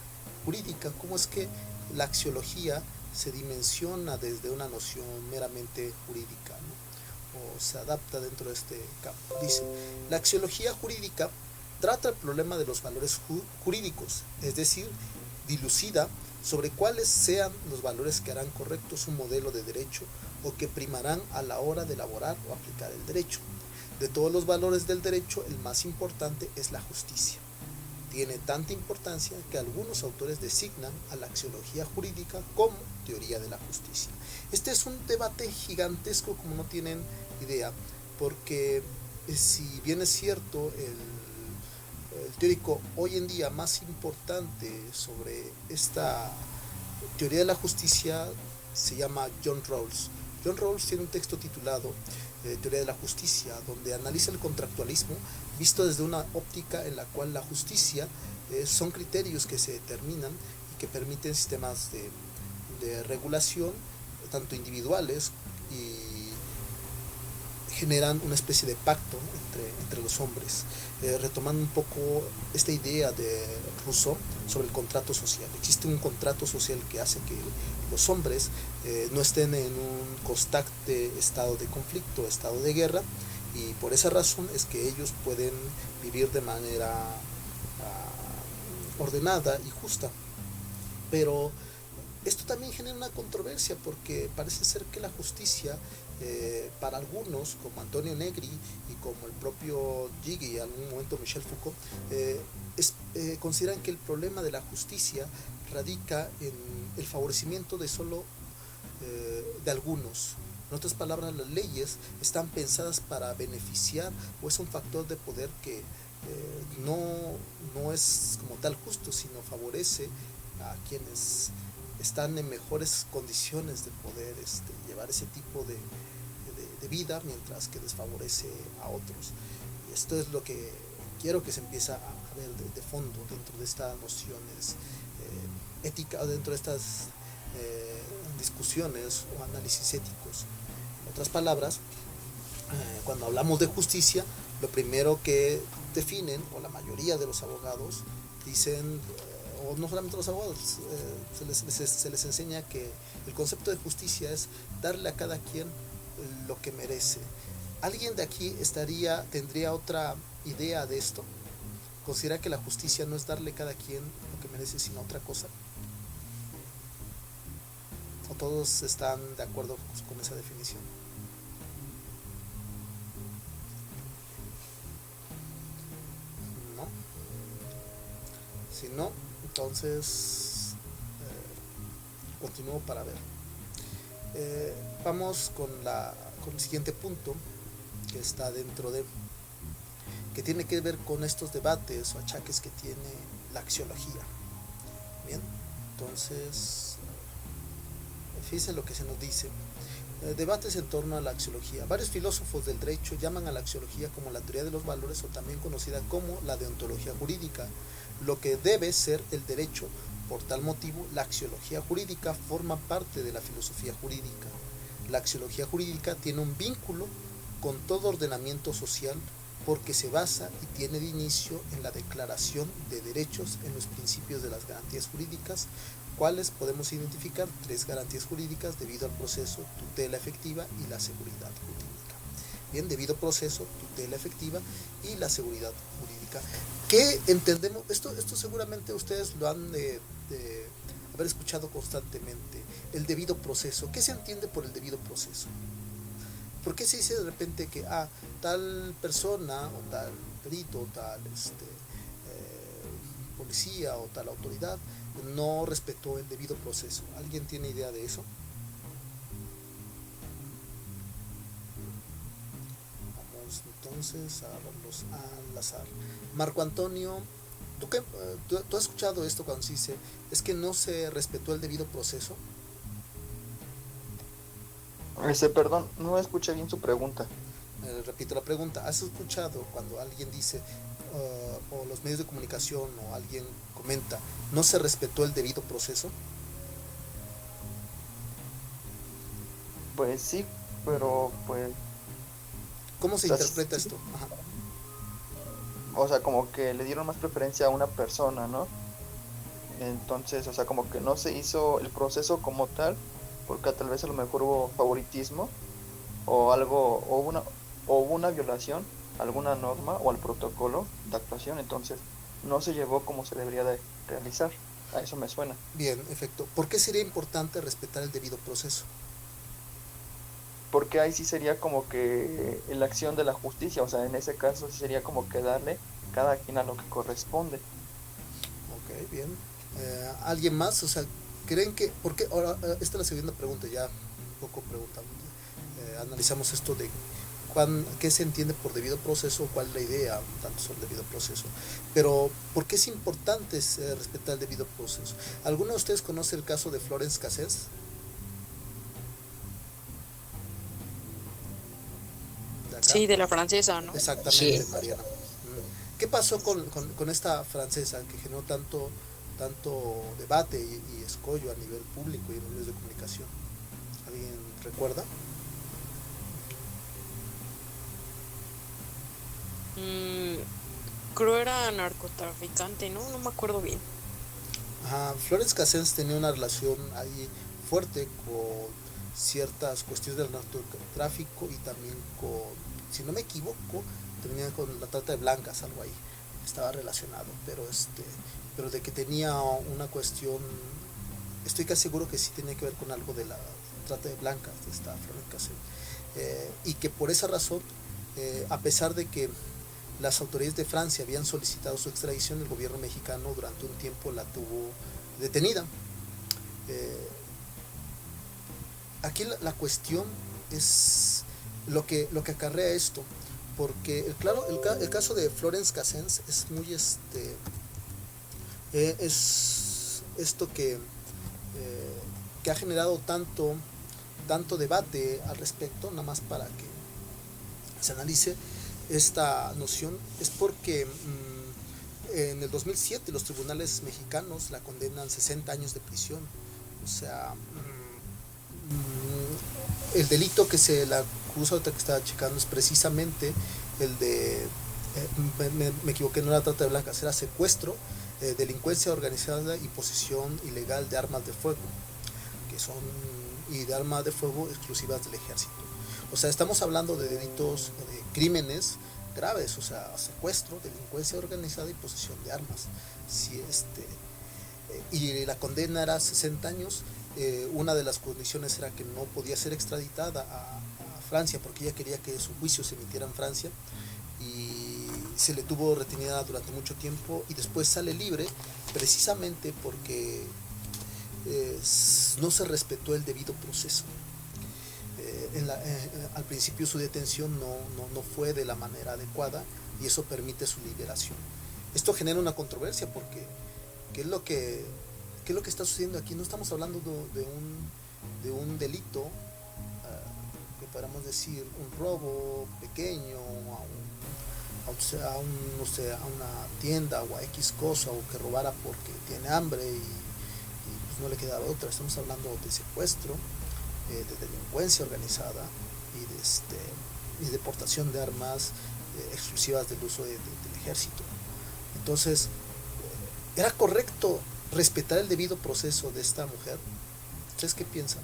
jurídica, cómo es que la axiología se dimensiona desde una noción meramente jurídica, ¿no? O se adapta dentro de este campo. Dice, la axiología jurídica trata el problema de los valores jurídicos, es decir, dilucida sobre cuáles sean los valores que harán correctos un modelo de derecho o que primarán a la hora de elaborar o aplicar el derecho. De todos los valores del derecho, el más importante es la justicia. Tiene tanta importancia que algunos autores designan a la axiología jurídica como teoría de la justicia. Este es un debate gigantesco como no tienen idea, porque si bien es cierto, el teórico hoy en día más importante sobre esta teoría de la justicia se llama John Rawls. John Rawls tiene un texto titulado Teoría de la Justicia, donde analiza el contractualismo visto desde una óptica en la cual la justicia son criterios que se determinan y que permiten sistemas de regulación, tanto individuales y generan una especie de pacto entre los hombres, retomando un poco esta idea de Rousseau sobre el contrato social. Existe un contrato social que hace que los hombres no estén en un constante estado de conflicto, estado de guerra, y por esa razón es que ellos pueden vivir de manera ordenada y justa. Pero esto también genera una controversia porque parece ser que la justicia, para algunos, como Antonio Negri y como el propio Gigi y en algún momento Michel Foucault, consideran que el problema de la justicia radica en el favorecimiento de solo de algunos. En otras palabras, las leyes están pensadas para beneficiar o es un factor de poder que no es como tal justo, sino favorece a quienes están en mejores condiciones de poder llevar ese tipo de vida, mientras que desfavorece a otros. Y esto es lo que quiero que se empiece a ver de fondo dentro de estas nociones éticas, dentro de estas discusiones o análisis éticos. En otras palabras, cuando hablamos de justicia, lo primero que definen, o la mayoría de los abogados dicen, o no solamente los abogados, se les enseña que el concepto de justicia es darle a cada quien lo que merece. ¿Alguien de aquí tendría otra idea de esto? ¿Considera que la justicia no es darle a cada quien lo que merece, sino otra cosa? ¿O todos están de acuerdo con esa definición? ¿No? Si no, entonces continúo para ver. Vamos con el siguiente punto que está dentro de, que tiene que ver con estos debates o achaques que tiene la axiología. Bien, entonces fíjense lo que se nos dice. Debates en torno a la axiología. Varios filósofos del derecho llaman a la axiología como la teoría de los valores, o también conocida como la deontología jurídica, lo que debe ser el derecho. Por tal motivo, la axiología jurídica forma parte de la filosofía jurídica. La axiología jurídica tiene un vínculo con todo ordenamiento social porque se basa y tiene de inicio en la declaración de derechos en los principios de las garantías jurídicas, cuales podemos identificar 3 garantías jurídicas debido al proceso: tutela efectiva y la seguridad jurídica. Bien, debido proceso, tutela efectiva y la seguridad jurídica. ¿Qué entendemos? Esto seguramente ustedes lo han de haber escuchado constantemente. El debido proceso. ¿Qué se entiende por el debido proceso? ¿Por qué se dice de repente que tal persona o tal perito o tal policía o tal autoridad no respetó el debido proceso? ¿Alguien tiene idea de eso? Vamos entonces a verlos al azar. Marco Antonio, ¿tú has escuchado esto cuando se dice es que no se respetó el debido proceso? Perdón, no escuché bien su pregunta. Repito la pregunta. ¿Has escuchado cuando alguien dice o los medios de comunicación o alguien comenta no se respetó el debido proceso? Pues sí, pero pues... ¿Cómo se interpreta esto? Ajá. O sea, como que le dieron más preferencia a una persona, ¿no? Entonces, o sea, como que no se hizo el proceso como tal, porque tal vez a lo mejor hubo favoritismo o algo, o hubo una violación a alguna norma o al protocolo de actuación, entonces no se llevó como se debería de realizar. A eso me suena. Bien, efecto. ¿Por qué sería importante respetar el debido proceso? Porque ahí sí sería como que la acción de la justicia, o sea, en ese caso sí sería como que darle cada quien a lo que corresponde. Ok, bien. ¿Alguien más? O sea, ¿creen que, por qué? Ahora, esta es la segunda pregunta, ya un poco preguntamos, analizamos esto de qué se entiende por debido proceso, cuál es la idea tanto sobre el debido proceso, pero ¿por qué es importante respetar el debido proceso? ¿Alguno de ustedes conoce el caso de Florence Cassés? Sí, de la francesa, ¿no? Exactamente, sí. Mariana. ¿Qué pasó con esta francesa que generó tanto debate y escollo a nivel público y en los medios de comunicación? ¿Alguien recuerda? Creo era narcotraficante, ¿no? No me acuerdo bien. Florence Cassés tenía una relación ahí fuerte con ciertas cuestiones del narcotráfico y también con, si no me equivoco, tenía con la trata de blancas, algo ahí estaba relacionado, pero de que tenía una cuestión, estoy casi seguro que sí tenía que ver con algo de la trata de blancas de esta Florence Cassés, y que por esa razón, a pesar de que las autoridades de Francia habían solicitado su extradición, el gobierno mexicano durante un tiempo la tuvo detenida. Aquí la cuestión es lo que acarrea esto, porque el caso de Florence Cassés es muy es esto que ha generado tanto debate al respecto, nada más para que se analice esta noción, es porque en el 2007 los tribunales mexicanos la condenan 60 años de prisión. O sea, el delito que se la acusa, que estaba checando, es precisamente el de me equivoqué, no era trata de blancas, era secuestro, delincuencia organizada y posesión ilegal de armas de fuego, y de armas de fuego exclusivas del ejército. O sea, estamos hablando de delitos, de crímenes graves, o sea, secuestro, delincuencia organizada y posesión de armas. Si y la condena era 60 años. Una de las condiciones era que no podía ser extraditada a Francia, porque ella quería que su juicio se emitiera en Francia, y se le tuvo retenida durante mucho tiempo y después sale libre, precisamente porque no se respetó el debido proceso. Al principio su detención no fue de la manera adecuada y eso permite su liberación. Esto genera una controversia porque ¿qué es lo que está sucediendo aquí? No estamos hablando de un delito, que podríamos decir un robo pequeño a una tienda o a X cosa, o que robara porque tiene hambre y pues no le quedaba otra. Estamos hablando de secuestro, de delincuencia organizada y de deportación de armas exclusivas del uso del ejército. Entonces, ¿era correcto respetar el debido proceso de esta mujer? ¿Ustedes qué piensan?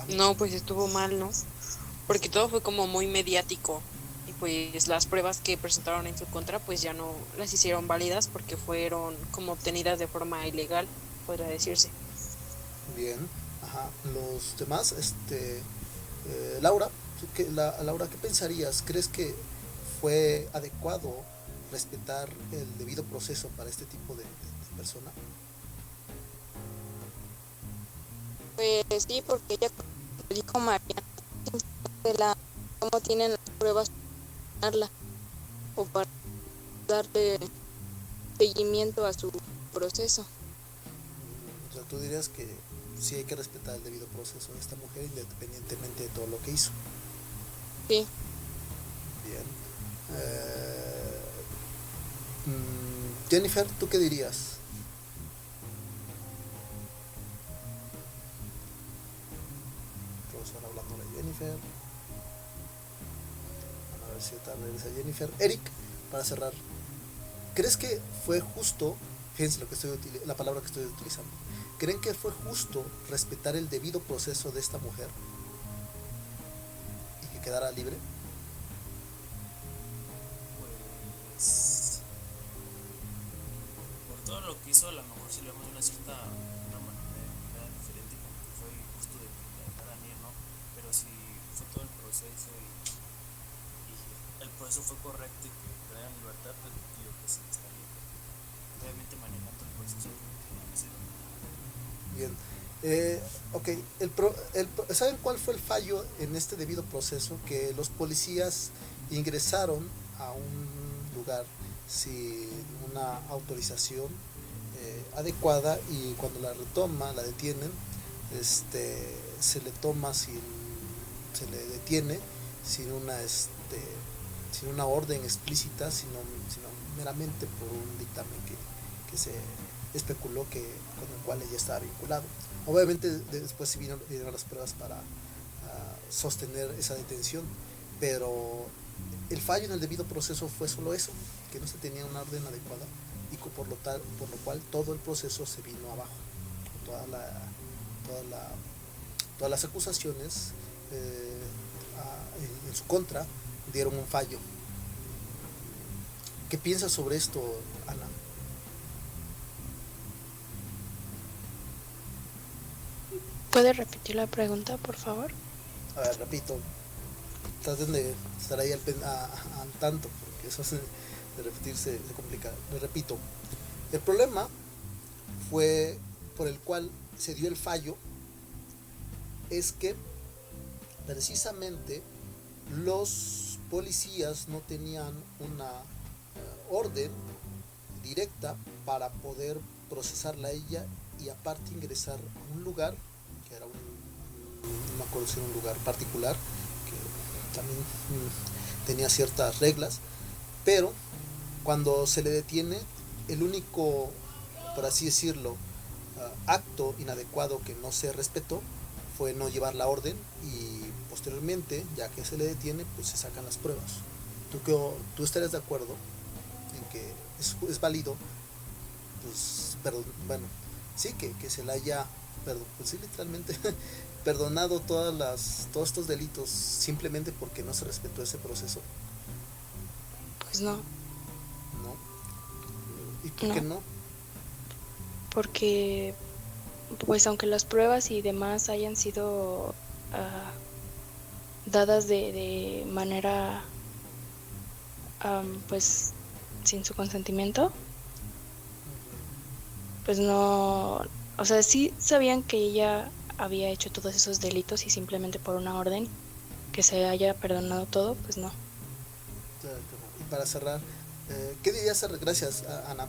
No, pues estuvo mal, ¿no? porque todo fue como muy mediático y pues las pruebas que presentaron en su contra pues ya no las hicieron válidas porque fueron como obtenidas de forma ilegal, podría decirse. Bien, ajá. Los demás, Laura, Laura, ¿qué pensarías? ¿Crees que fue adecuado respetar el debido proceso para este tipo de persona? Pues sí, porque ella, como dijo Mariana, de cómo tienen las pruebas para ganarla, o para darle seguimiento a su proceso. O sea, tú dirías que sí hay que respetar el debido proceso de esta mujer independientemente de todo lo que hizo. Sí. Bien. Jennifer, ¿tú qué dirías? Todos van hablando de Jennifer. A ver si tal regresa Jennifer. Eric, para cerrar, ¿crees que fue justo? Fíjense la palabra que estoy utilizando. ¿Creen que fue justo respetar el debido proceso de esta mujer y que quedara libre? Pues por todo lo que hizo, a lo mejor si lo vemos de una manera diferente, como que fue justo de que la dejara ir, ¿no? Pero si fue todo el proceso y el proceso fue correcto y que quedara en libertad, pues digo que sí está bien. Obviamente manejando el proceso como tiene que ser. Bien. Ok, ¿saben cuál fue el fallo en este debido proceso? Que los policías ingresaron a un lugar sin una autorización adecuada, y cuando la detienen, se le detiene sin una orden explícita, sino meramente por un dictamen que se especuló con el cual ella estaba vinculado. Obviamente después se vinieron las pruebas para sostener esa detención, pero el fallo en el debido proceso fue solo eso, que no se tenía una orden adecuada, y por lo cual todo el proceso se vino abajo. Todas las acusaciones en su contra dieron un fallo. ¿Qué piensas sobre esto, Ana? ¿Puede repetir la pregunta, por favor? A ver, repito, traten de estar ahí al tanto, porque eso de repetirse se complica. Le repito, el problema fue por el cual se dio el fallo es que precisamente los policías no tenían una orden directa para poder procesarla a ella, y aparte ingresar a un lugar que era no me acuerdo si era un lugar particular que también tenía ciertas reglas, pero cuando se le detiene, el único, por así decirlo, acto inadecuado que no se respetó fue no llevar la orden, y posteriormente, ya que se le detiene, pues se sacan las pruebas. ¿Tú estarías de acuerdo en que es válido, pues, que se le haya, pues sí, literalmente perdonado todos estos delitos simplemente porque no se respetó ese proceso? Pues no. ¿No? ¿Y por qué no? Porque, pues aunque las pruebas y demás hayan sido dadas de manera, pues, sin su consentimiento, pues no, o sea, sí sabían que ella había hecho todos esos delitos, y simplemente por una orden que se haya perdonado todo, pues no. Y para cerrar, ¿qué dirías? Gracias, Ana.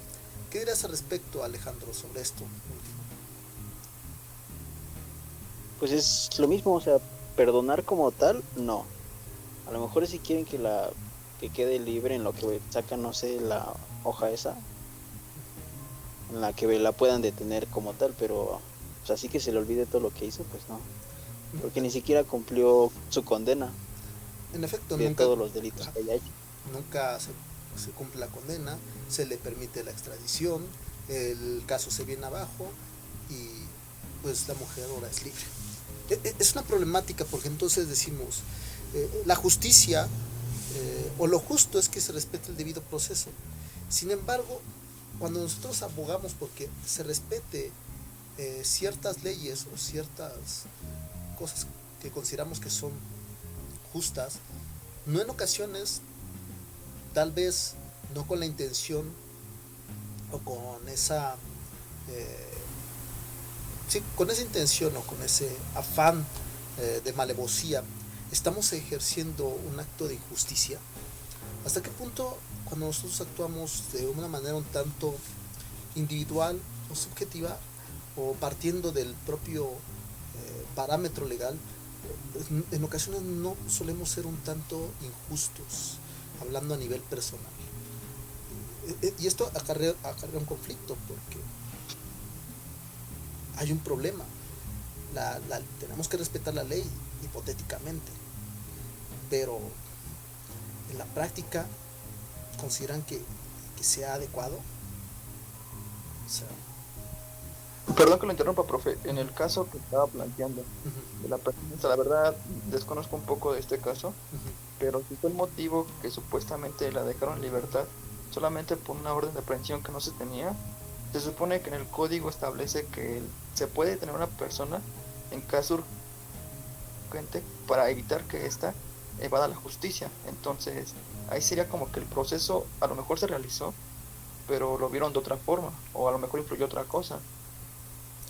¿Qué dirías al respecto, Alejandro, sobre esto último? Pues es lo mismo, o sea, perdonar como tal, no. A lo mejor si quieren que quede libre en lo que sacan, no sé, la hoja esa, en la que la puedan detener como tal, pero pues así que se le olvide todo lo que hizo, pues no. Porque ni siquiera cumplió su condena. En efecto, de nunca, todos los delitos que haya hecho. Nunca se cumple la condena, se le permite la extradición, el caso se viene abajo y pues la mujer ahora es libre. Es una problemática, porque entonces decimos, la justicia o lo justo es que se respete el debido proceso. Sin embargo, cuando nosotros abogamos porque se respete ciertas leyes o ciertas cosas que consideramos que son justas, no en ocasiones, tal vez no con la intención o con esa con esa intención o con ese afán de malevosía, estamos ejerciendo un acto de injusticia. ¿Hasta qué punto cuando nosotros actuamos de una manera un tanto individual o subjetiva o partiendo del propio parámetro legal, en ocasiones no solemos ser un tanto injustos, hablando a nivel personal? Y esto acarrea un conflicto porque hay un problema. Tenemos que respetar la ley, hipotéticamente, pero en la práctica consideran que sea adecuado. O sea, Perdón que lo interrumpa, profe. En el caso que estaba planteando de la persona, la verdad desconozco un poco de este caso, pero si fue el motivo que supuestamente la dejaron en libertad solamente por una orden de aprehensión que no se tenía, se supone que en el código establece que se puede detener a una persona en caso urgente para evitar que ésta evada la justicia. Entonces ahí sería como que el proceso a lo mejor se realizó, pero lo vieron de otra forma, o a lo mejor influyó otra cosa.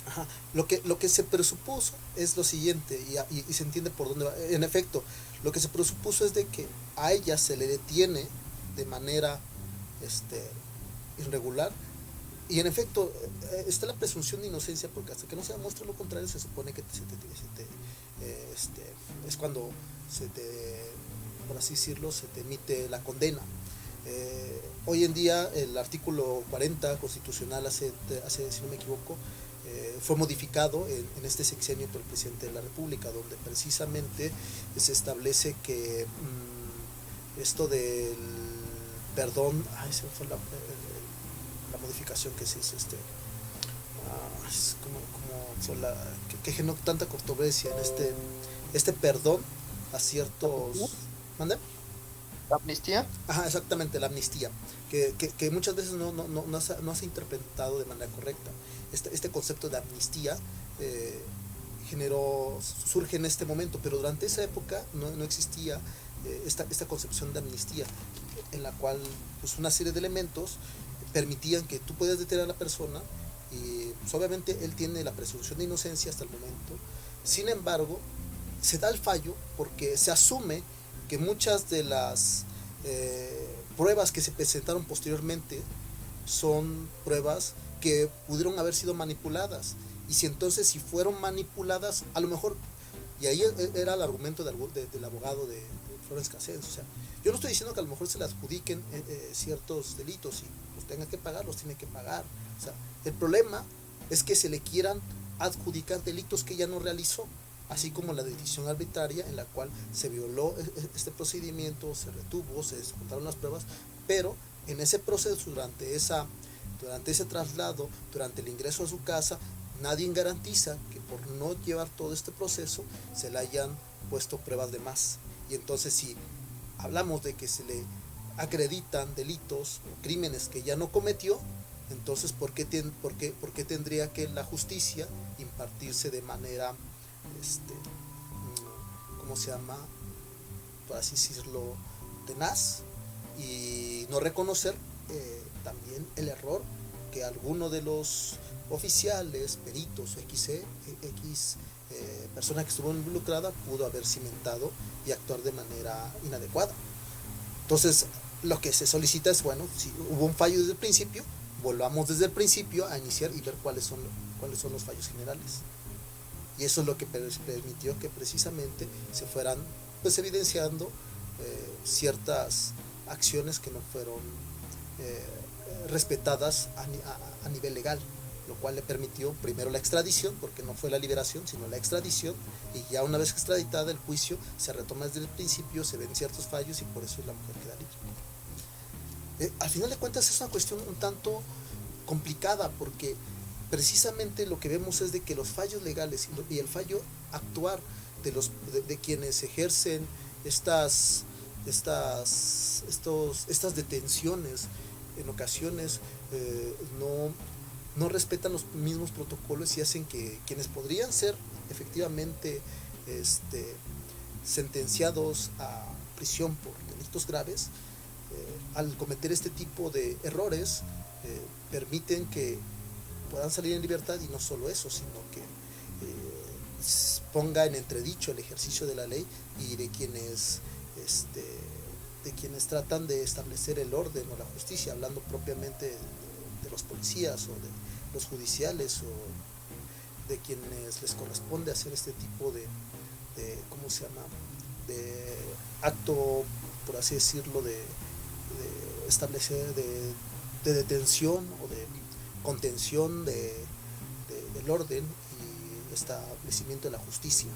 Ajá. Lo que se presupuso es lo siguiente, y se entiende por dónde va. En efecto, lo que se presupuso es de que a ella se le detiene de manera irregular, y en efecto está la presunción de inocencia, porque hasta que no se demuestre lo contrario se supone que es cuando por así decirlo, se te emite la condena. Hoy en día el artículo 40 constitucional hace si no me equivoco, fue modificado en este sexenio por el presidente de la República, donde precisamente se establece que esto del perdón, se fue la modificación que se hizo, es como fue que generó tanta controversia en este perdón a ciertos... ¿Mande? ¿La amnistía? Ajá, exactamente, la amnistía, que muchas veces no se ha interpretado de manera correcta. Este concepto de amnistía surge en este momento, pero durante esa época no existía esta concepción de amnistía, en la cual pues una serie de elementos permitían que tú puedas detener a la persona y pues, obviamente él tiene la presunción de inocencia hasta el momento. Sin embargo, se da el fallo porque se asume que muchas de las pruebas que se presentaron posteriormente son pruebas que pudieron haber sido manipuladas, y si fueron manipuladas, a lo mejor, y ahí era el argumento del abogado de Florence Cassés, o sea, yo no estoy diciendo que a lo mejor se le adjudiquen ciertos delitos y los tenga que pagar, los tiene que pagar, o sea, el problema es que se le quieran adjudicar delitos que ella no realizó, así como la decisión arbitraria en la cual se violó este procedimiento, se retuvo, se juntaron las pruebas, pero en ese proceso, durante ese traslado, durante el ingreso a su casa, nadie garantiza que por no llevar todo este proceso se le hayan puesto pruebas de más. Y entonces, si hablamos de que se le acreditan delitos o crímenes que ya no cometió, entonces ¿por qué tendría que la justicia impartirse de manera ¿cómo se llama? Por así decirlo, tenaz, y no reconocer también el error que alguno de los oficiales, peritos, persona que estuvo involucrada pudo haber cimentado y actuar de manera inadecuada. Entonces, lo que se solicita es, bueno, si hubo un fallo desde el principio, volvamos desde el principio a iniciar y ver cuáles son los fallos generales. Y eso es lo que permitió que precisamente se fueran pues evidenciando ciertas acciones que no fueron respetadas a nivel legal, lo cual le permitió primero la extradición, porque no fue la liberación sino la extradición, y ya una vez extraditada el juicio se retoma desde el principio, se ven ciertos fallos y por eso la mujer queda libre. Al final de cuentas es una cuestión un tanto complicada, porque precisamente lo que vemos es de que los fallos legales y el fallo actuar de quienes ejercen estas detenciones en ocasiones no respetan los mismos protocolos y hacen que quienes podrían ser efectivamente sentenciados a prisión por delitos graves, al cometer este tipo de errores, permiten que puedan salir en libertad, y no solo eso, sino que ponga en entredicho el ejercicio de la ley y de quienes tratan de establecer el orden o la justicia, hablando propiamente de los policías o de los judiciales o de quienes les corresponde hacer este tipo de ¿cómo se llama? De acto, por así decirlo, de establecer de detención o de contención del orden y establecimiento de la justicia.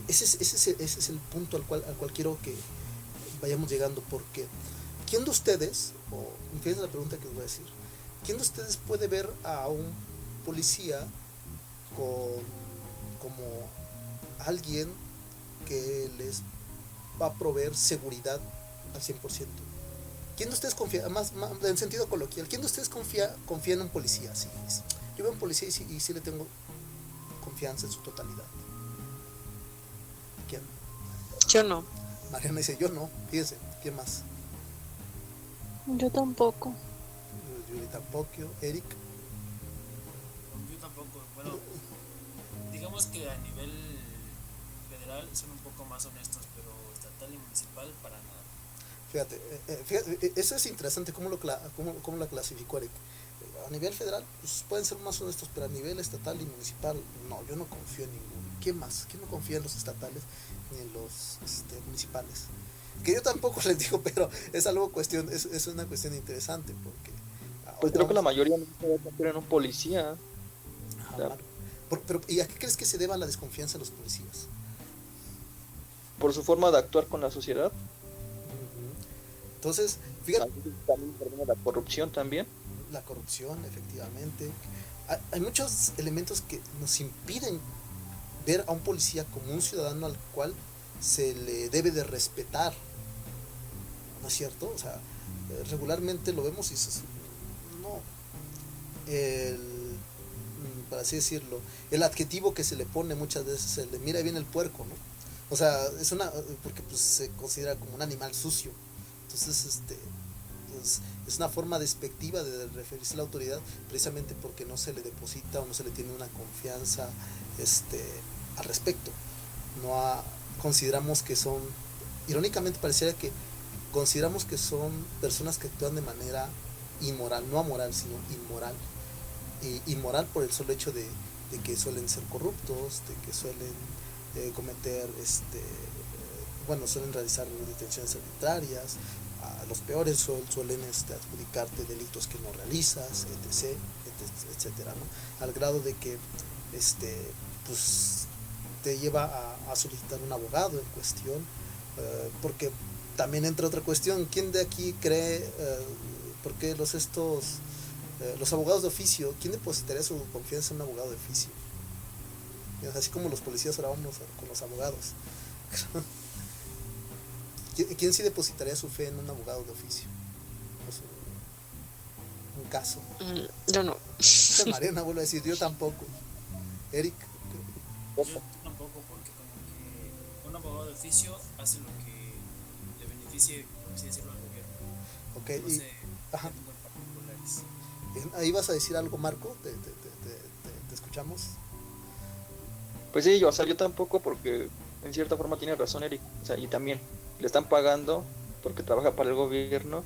Ese es el punto al cual quiero que vayamos llegando, porque ¿quién de ustedes, o fíjense la pregunta que os voy a decir, quién de ustedes puede ver a un policía como alguien que les va a proveer seguridad al 100%? ¿Quién de ustedes confía, más en sentido coloquial, quién de ustedes confía en un policía? Sí, yo veo a un policía y sí le tengo confianza en su totalidad. ¿Quién? Yo no. Mariana dice, yo no, fíjense, ¿quién más? Yo tampoco. Yuri tampoco, Eric. Yo tampoco. Bueno, digamos que a nivel federal son un poco más honestos, pero estatal y municipal para nada. Fíjate, eso es interesante, ¿cómo la clasificó Eric? A nivel federal, pues pueden ser más honestos, pero a nivel estatal y municipal, no, yo no confío en ninguno. ¿Quién más? ¿Quién no confía en los estatales ni en los municipales? Que yo tampoco les digo, pero es una cuestión interesante, porque pues creo que la mayoría no se va a confiar en un policía. Ajá, claro. Pero ¿y a qué crees que se deba la desconfianza de los policías? Por su forma de actuar con la sociedad. Entonces, fíjate, también la corrupción también. La corrupción, efectivamente. Hay muchos elementos que nos impiden ver a un policía como un ciudadano al cual se le debe de respetar, ¿no es cierto? O sea, regularmente lo vemos y dices, no, para así decirlo, el adjetivo que se le pone muchas veces, se le mira bien el puerco, ¿no? O sea, porque pues se considera como un animal sucio. Entonces, es una forma despectiva de referirse a la autoridad, precisamente porque no se le deposita o no se le tiene una confianza al respecto. Consideramos que son, irónicamente pareciera que consideramos que son personas que actúan de manera inmoral, no amoral, sino inmoral. Inmoral por el solo hecho de que suelen ser corruptos, de que suelen cometer suelen realizar detenciones arbitrarias, los peores suelen adjudicarte delitos que no realizas, etc, etcétera, ¿no? Al grado de que pues te lleva a solicitar un abogado en cuestión, porque también entra otra cuestión, ¿quién de aquí cree, porque los abogados de oficio, quién depositaría su confianza en un abogado de oficio? Así como los policías ahora vamos con los abogados. ¿Quién sí depositaría su fe en un abogado de oficio? Un caso. Yo no. Mariana vuelve a decir, yo tampoco. Eric. Yo tampoco, porque como que un abogado de oficio hace lo que le beneficie, por así decirlo, al gobierno. Ok, no y ajá. Ahí vas a decir algo, Marco, te escuchamos. Pues sí, yo tampoco, porque en cierta forma tiene razón Eric, o sea, y también le están pagando porque trabaja para el gobierno,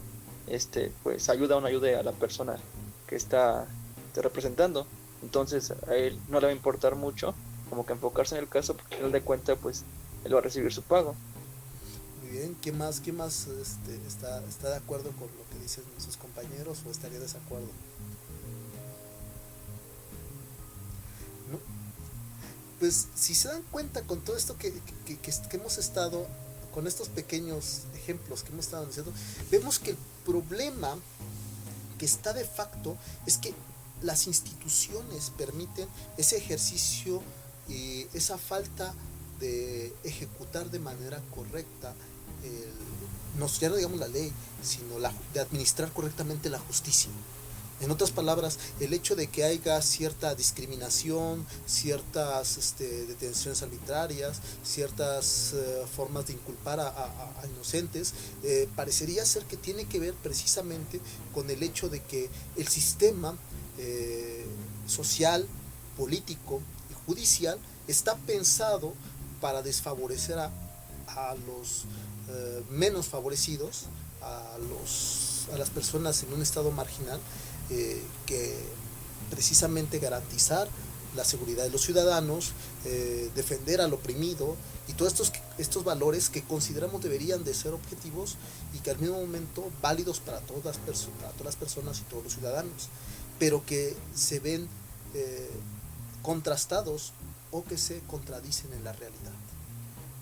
pues ayuda o no ayude a la persona que está representando. Entonces a él no le va a importar mucho como que enfocarse en el caso, porque al de cuenta pues él va a recibir su pago. Muy bien, ¿qué más está de acuerdo con lo que dicen sus compañeros o estaría de desacuerdo? ¿No? Pues si se dan cuenta con todo esto que hemos estado, con estos pequeños ejemplos que hemos estado diciendo, vemos que el problema que está de facto es que las instituciones permiten ese ejercicio y esa falta de ejecutar de manera correcta, ya no digamos la ley, sino de administrar correctamente la justicia. En otras palabras, el hecho de que haya cierta discriminación, ciertas detenciones arbitrarias, ciertas formas de inculpar a inocentes, parecería ser que tiene que ver precisamente con el hecho de que el sistema social, político y judicial está pensado para desfavorecer a los menos favorecidos, a las personas en un estado marginal, que precisamente garantizar la seguridad de los ciudadanos, defender al oprimido y todos estos valores que consideramos deberían de ser objetivos y que al mismo momento válidos para todas las personas y todos los ciudadanos, pero que se ven contrastados o que se contradicen en la realidad.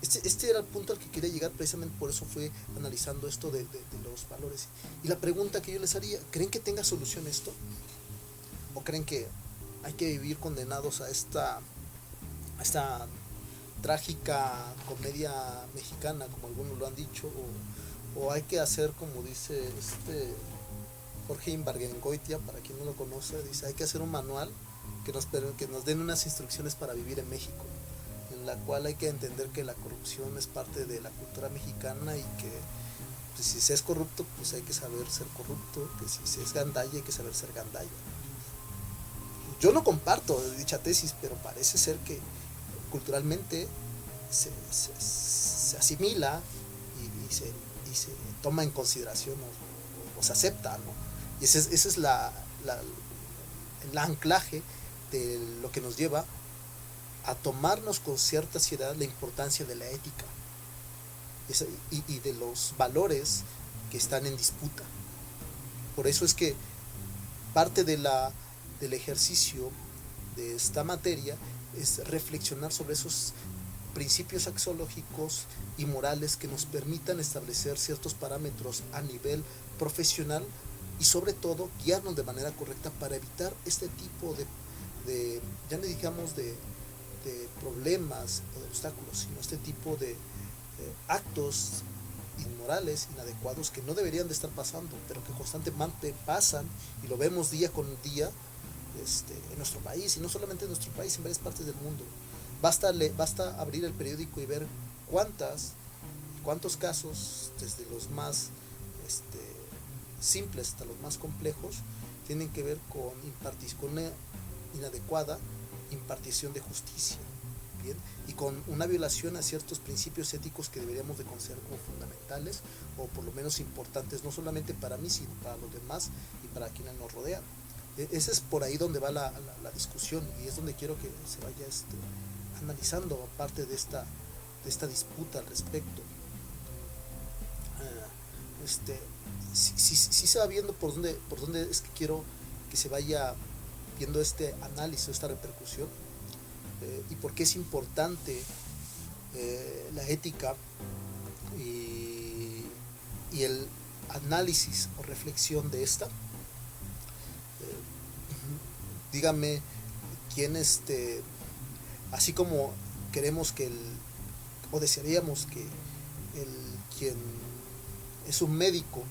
Este era el punto al que quería llegar, precisamente por eso fue analizando esto de los valores. Y la pregunta que yo les haría, ¿creen que tenga solución esto? ¿O creen que hay que vivir condenados a esta trágica comedia mexicana, como algunos lo han dicho? ¿O hay que hacer, como dice Jorge Imbargüengoitia, para quien no lo conoce, dice, hay que hacer un manual que nos den unas instrucciones para vivir en México, en la cual hay que entender que la corrupción es parte de la cultura mexicana y que pues, si se es corrupto, pues hay que saber ser corrupto, que si se es gandalla, hay que saber ser gandalla. Yo no comparto dicha tesis, pero parece ser que culturalmente se asimila y se toma en consideración o se acepta, ¿no? Y ese es el anclaje de lo que nos lleva a tomarnos con cierta seriedad la importancia de la ética y de los valores que están en disputa. Por eso es que parte del ejercicio de esta materia es reflexionar sobre esos principios axiológicos y morales que nos permitan establecer ciertos parámetros a nivel profesional y sobre todo guiarnos de manera correcta para evitar este tipo de ya no digamos de problemas o de obstáculos, sino este tipo de actos inmorales, inadecuados, que no deberían de estar pasando, pero que constantemente pasan y lo vemos día con día en nuestro país, y no solamente en nuestro país, en varias partes del mundo. Basta abrir el periódico y ver cuántos casos, desde los más simples hasta los más complejos, tienen que ver con una inadecuada impartición de justicia, ¿bien? Y con una violación a ciertos principios éticos que deberíamos de considerar como fundamentales o por lo menos importantes, no solamente para mí, sino para los demás y para quienes nos rodean. Ese es por ahí donde va la discusión, y es donde quiero que se vaya analizando aparte de esta disputa al respecto. Sí se va viendo por dónde es que quiero que se vaya viendo este análisis, esta repercusión, y por qué es importante la ética y el análisis o reflexión de esta. Dígame quién así como queremos o desearíamos que quien es un médico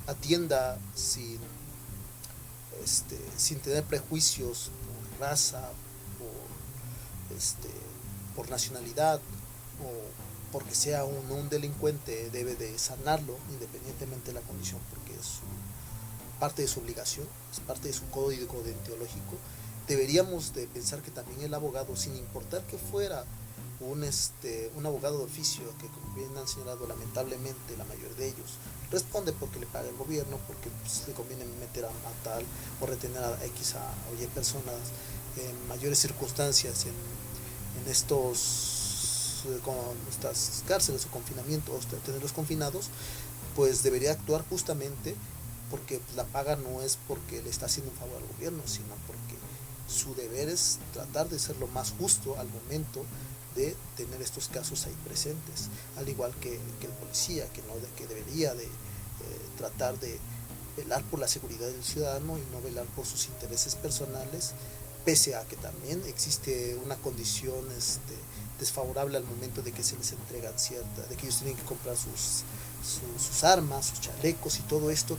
atienda sin tener prejuicios por raza, por nacionalidad o porque sea un delincuente, debe de sanarlo independientemente de la condición, porque es parte de su obligación, es parte de su código deontológico. Deberíamos de pensar que también el abogado, sin importar que fuera un abogado de oficio, que como bien han señalado lamentablemente la mayoría de ellos responde porque le paga el gobierno, porque le conviene meter a tal o retener a X o Y personas en mayores circunstancias en estas cárceles o confinamientos, tenerlos confinados, pues debería actuar justamente porque la paga no es porque le está haciendo un favor al gobierno, sino porque su deber es tratar de ser lo más justo al momento de tener estos casos ahí presentes, al igual que el policía, que debería de tratar de velar por la seguridad del ciudadano y no velar por sus intereses personales, pese a que también existe una condición desfavorable al momento de que se les entregan de que ellos tienen que comprar sus armas, sus chalecos y todo esto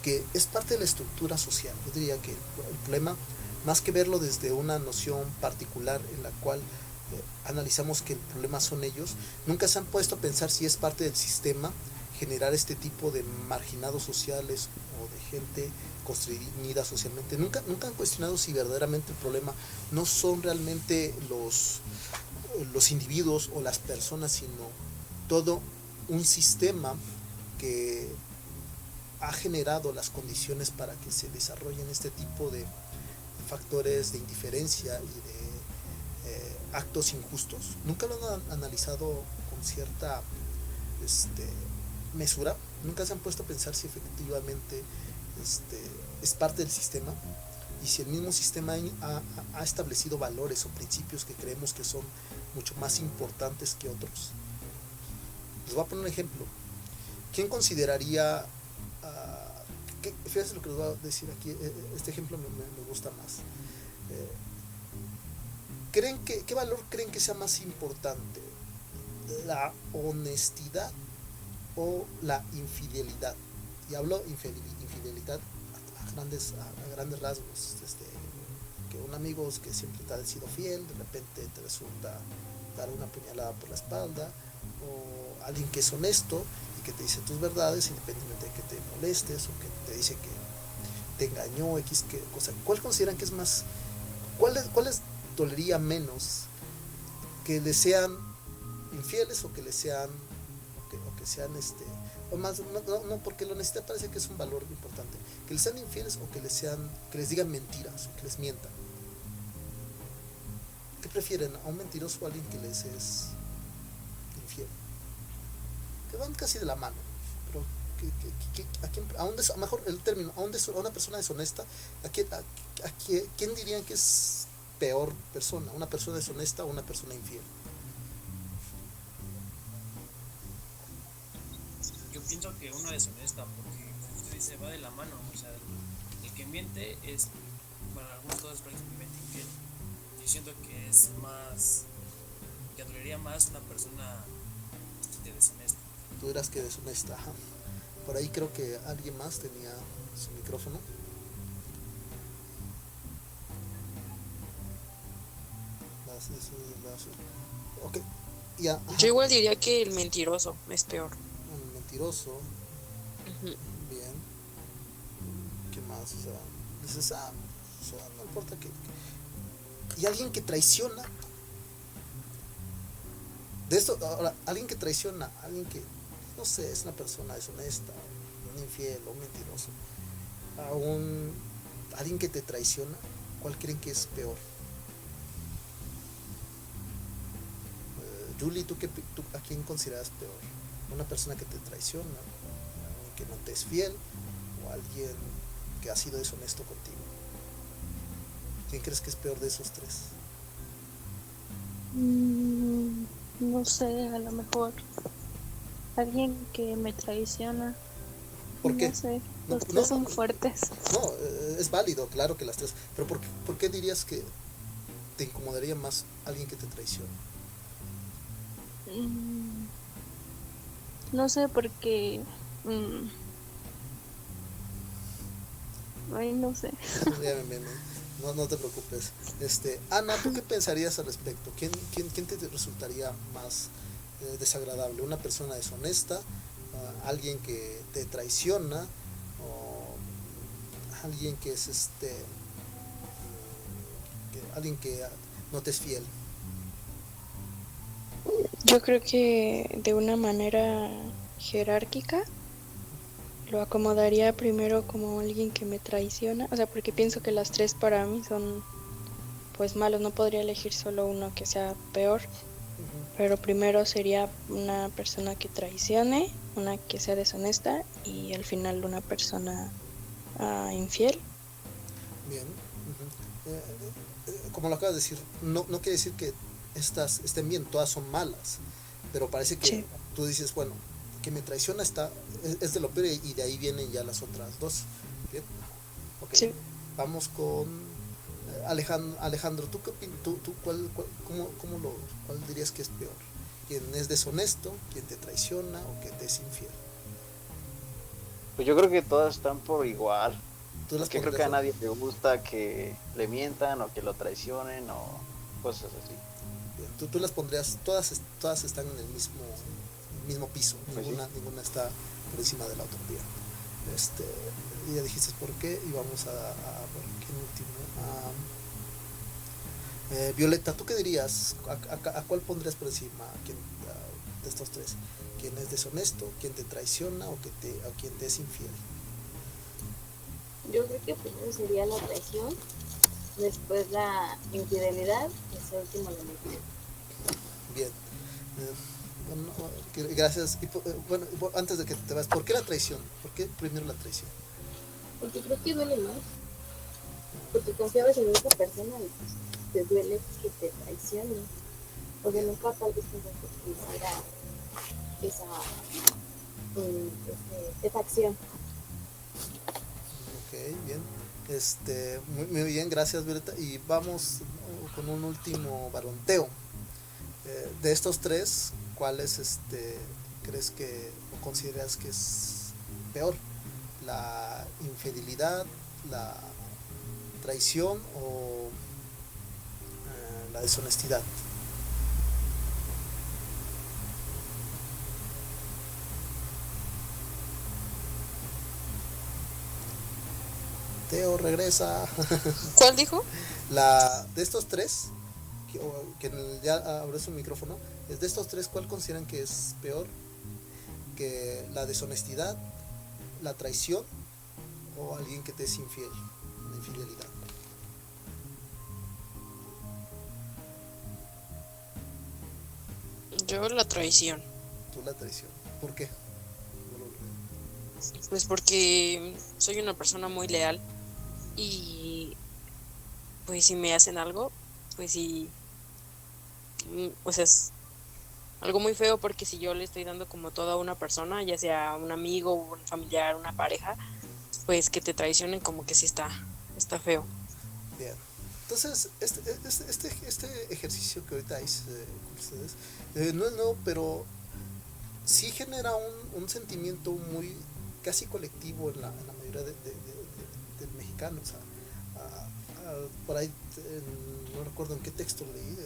que es parte de la estructura social. Yo diría que el problema, más que verlo desde una noción particular en la cual analizamos que el problema son ellos, nunca se han puesto a pensar si es parte del sistema generar este tipo de marginados sociales o de gente constreñida socialmente. Nunca han cuestionado si verdaderamente el problema no son realmente los individuos o las personas, sino todo un sistema que ha generado las condiciones para que se desarrollen este tipo de factores de indiferencia y de actos injustos. Nunca lo han analizado con cierta mesura. Nunca se han puesto a pensar si efectivamente es parte del sistema y si el mismo sistema ha establecido valores o principios que creemos que son mucho más importantes que otros. Les voy a poner un ejemplo. ¿Quién consideraría fíjense lo que les voy a decir aquí, este ejemplo me gusta más. ¿Qué valor creen que sea más importante? ¿La honestidad o la infidelidad? Y hablo infidelidad a grandes rasgos, que un amigo que siempre te ha sido fiel, de repente te resulta dar una puñalada por la espalda, o alguien que es honesto y que te dice tus verdades independientemente de que te molestes o que te dice que te engañó, X que cosa. ¿Cuál consideran que es más? ¿Cuál les dolería menos? ¿Que les sean infieles o que les sean o que sean o más no, porque la honestidad parece que es un valor importante, que les sean infieles o que les digan mentiras o que les mientan? ¿Qué prefieren? ¿A un mentiroso o a alguien que les es infiel? Que van casi de la mano, pero a mejor el término, a una persona deshonesta, ¿quién dirían que es peor persona? ¿Una persona deshonesta o una persona infiel? Yo pienso que una deshonesta, porque como usted dice, va de la mano. O sea, el que miente es, para algunas cosas prácticamente infiel. Yo siento que es más, que adolería más una persona deshonesta. Tú dirás que deshonesta, ajá. Por ahí creo que alguien más tenía su micrófono. Okay. Ya, yo igual diría que el mentiroso es peor. El mentiroso. Uh-huh. Bien. ¿Qué más? O sea, dices, no importa que. Y alguien que traiciona. De esto, ahora, alguien que traiciona, alguien que, no sé, es una persona deshonesta, un infiel o un mentiroso, alguien que te traiciona, ¿cuál creen que es peor? Julie, ¿tú a quién consideras peor? ¿Una persona que te traiciona, alguien que no te es fiel o alguien que ha sido deshonesto contigo? ¿Quién crees que es peor de esos tres? No sé, a lo mejor alguien que me traiciona. ¿Por qué? No sé, los tres son fuertes. No, es válido, claro que las tres. Pero ¿por qué dirías que te incomodaría más alguien que te traiciona? No sé, porque ay, no sé. No te preocupes. Ana, ¿tú qué pensarías al respecto? ¿Quién te resultaría más desagradable? ¿Una persona deshonesta? ¿Alguien que te traiciona? ¿O alguien que es alguien que no te es fiel? Yo creo que de una manera jerárquica lo acomodaría primero como alguien que me traiciona, o sea, porque pienso que las tres para mí son pues malos, no podría elegir solo uno que sea peor, pero primero sería una persona que traicione, una que sea deshonesta y al final una persona infiel. Bien, como lo acabas de decir, no quiere decir que estas estén bien, todas son malas, pero parece que sí. Tú dices, bueno, que me traiciona es de lo peor y de ahí vienen ya las otras dos. Bien, okay. Sí. Vamos con Alejandro, ¿tú qué tú cuál dirías que es peor? ¿Quién es deshonesto, quién te traiciona o que te es infiel? Pues yo creo que todas están por igual. ¿Tú las Porque creo que a pondrías? nadie le gusta que le mientan o que lo traicionen o cosas así. Bien, tú las pondrías, todas están en el mismo piso, Pues sí. ninguna está por encima de la otra. Bien. Y ya dijiste por qué y vamos a ver quién último. Violeta, ¿tú qué dirías? ¿A cuál pondrías por encima? De estos tres? ¿Quién es deshonesto? ¿Quién te traiciona o quién te es infiel? Yo creo que primero sería la traición, después la infidelidad y por último la mentira. Bien. Bueno, gracias. Bueno, antes de que te vas, ¿por qué la traición? ¿Por qué primero la traición? Porque creo que duele más. Porque confiabas en esa persona y pues te duele que te traicione. Porque nunca tal vez como que quisiera esa acción. Ok, bien. Muy bien, gracias Violeta. Y vamos con un último baronteo. De estos tres, ¿cuáles crees que o consideras que es peor? ¿La infidelidad, la traición o la deshonestidad? Teo regresa. ¿Cuál dijo? De estos tres, que ya abrió su micrófono, de estos tres, ¿cuál consideran que es peor? ¿Que la deshonestidad, la traición o alguien que te es infiel, la infidelidad? Yo la traición. Tú la traición. ¿Por qué? Pues porque soy una persona muy leal y pues si me hacen algo, pues sí, o sea, es algo muy feo porque si yo le estoy dando como todo a una persona, ya sea un amigo, un familiar, una pareja, pues que te traicionen como que sí está feo. Bien. Entonces, este ejercicio que ahorita hice con ustedes no es nuevo, pero sí genera un sentimiento muy casi colectivo en la mayoría del mexicano. O sea, por ahí no recuerdo en qué texto leí,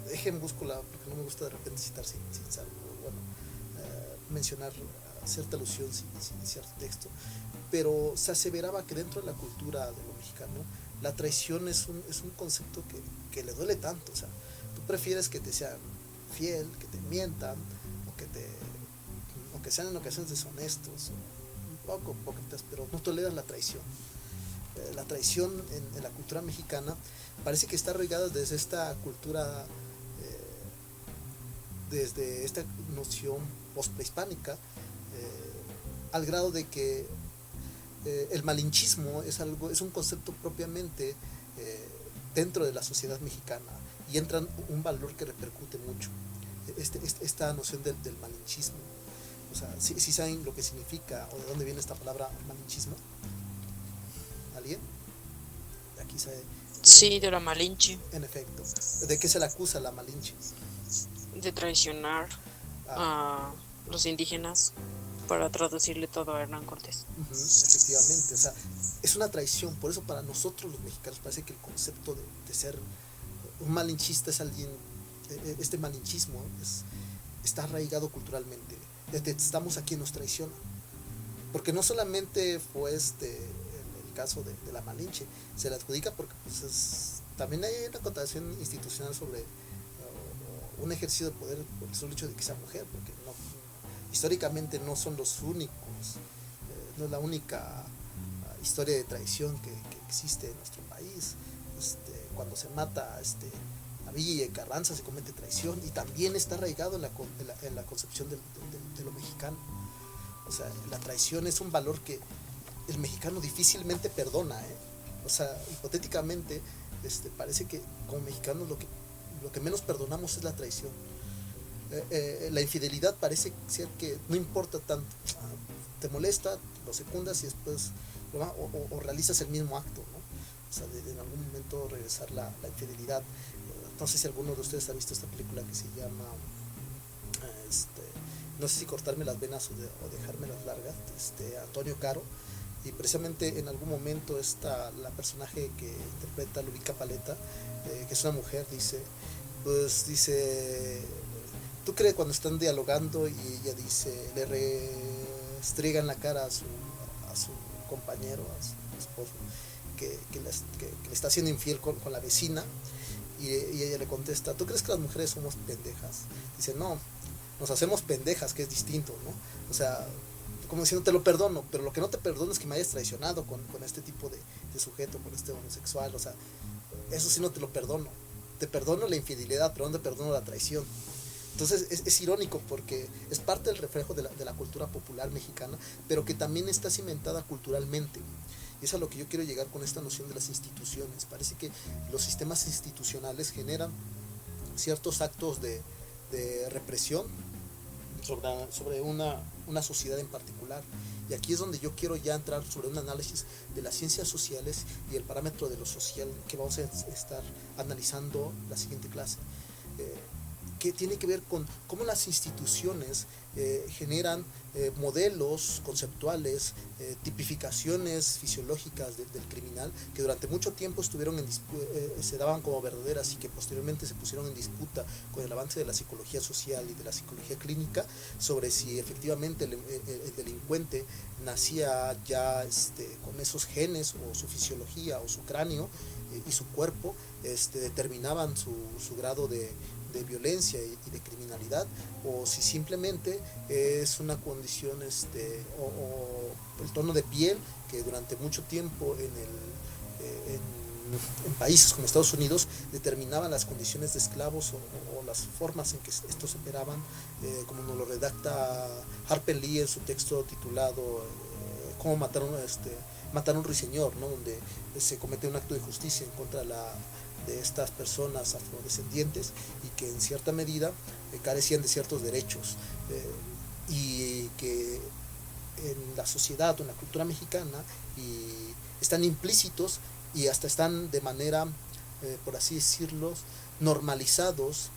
dejen busco porque no me gusta de repente citar sin saber, bueno, mencionar cierta alusión sin cierto texto, pero se aseveraba que dentro de la cultura de lo mexicano la traición es un concepto que le duele tanto. O sea, tú prefieres que te sean fiel, que te mientan o que sean en ocasiones deshonestos, un poco hipócritas, pero no toleras la traición. La traición en la cultura mexicana parece que está arraigada desde esta cultura, desde esta noción post-prehispánica, al grado de que el malinchismo es un concepto propiamente dentro de la sociedad mexicana y entra un valor que repercute mucho. Esta noción del malinchismo. O sea, si saben lo que significa o de dónde viene esta palabra malinchismo. ¿Alguien? Aquí sabe. Sí, de la Malinche. En efecto. ¿De qué se le acusa la Malinche? De traicionar a los indígenas, para traducirle todo a Hernán Cortés. Efectivamente, o sea, es una traición. Por eso para nosotros los mexicanos parece que el concepto de ser un malinchista es alguien, este malinchismo está arraigado culturalmente. Desde estamos aquí nos traiciona. Porque no solamente fue el caso de la Malinche, se le adjudica porque pues también hay una connotación institucional sobre un ejercicio de poder por el solo hecho de que sea mujer, porque históricamente no son los únicos, no es la única historia de traición que existe en nuestro país. Cuando se mata a Villa Carranza se comete traición y también está arraigado en la concepción de lo mexicano. O sea, la traición es un valor que el mexicano difícilmente perdona, O sea, hipotéticamente parece que como mexicanos lo que menos perdonamos es la traición. La infidelidad parece ser que no importa tanto, te molesta, lo secundas y después o realizas el mismo acto, ¿no? o sea, de en algún momento regresar la infidelidad. No sé si alguno de ustedes ha visto esta película que se llama, no sé si cortarme las venas o dejármelas largas, Antonio Caro, y precisamente en algún momento la personaje que interpreta Lubica Paleta, que es una mujer, dice, ¿tú crees cuando están dialogando y ella dice, le restriegan la cara a su compañero, a su esposo, que le está haciendo infiel con la vecina, y ella le contesta, ¿tú crees que las mujeres somos pendejas? Dice, no, nos hacemos pendejas, que es distinto, ¿no? O sea, como diciendo, te lo perdono, pero lo que no te perdono es que me hayas traicionado con este tipo de sujeto, con este homosexual, o sea, eso sí no te lo perdono. Te perdono la infidelidad, pero no te perdono la traición. Entonces es irónico porque es parte del reflejo de la cultura popular mexicana, pero que también está cimentada culturalmente. Y es a lo que yo quiero llegar con esta noción de las instituciones. Parece que los sistemas institucionales generan ciertos actos de represión sobre una sociedad en particular. Y aquí es donde yo quiero ya entrar sobre un análisis de las ciencias sociales y el parámetro de lo social que vamos a estar analizando la siguiente clase. Que tiene que ver con cómo las instituciones generan modelos conceptuales, tipificaciones fisiológicas del criminal que durante mucho tiempo se daban como verdaderas y que posteriormente se pusieron en disputa con el avance de la psicología social y de la psicología clínica sobre si efectivamente el delincuente nacía ya con esos genes o su fisiología o su cráneo y su cuerpo determinaban su grado de violencia y de criminalidad, o si simplemente es una condición o el tono de piel que durante mucho tiempo en países como Estados Unidos determinaban las condiciones de esclavos o las formas en que estos operaban, como nos lo redacta Harper Lee en su texto titulado Cómo matar a un ruiseñor, ¿no? Donde se comete un acto de justicia en contra de estas personas afrodescendientes y que en cierta medida carecían de ciertos derechos, y que en la sociedad o en la cultura mexicana están implícitos y hasta están de manera, por así decirlo, normalizados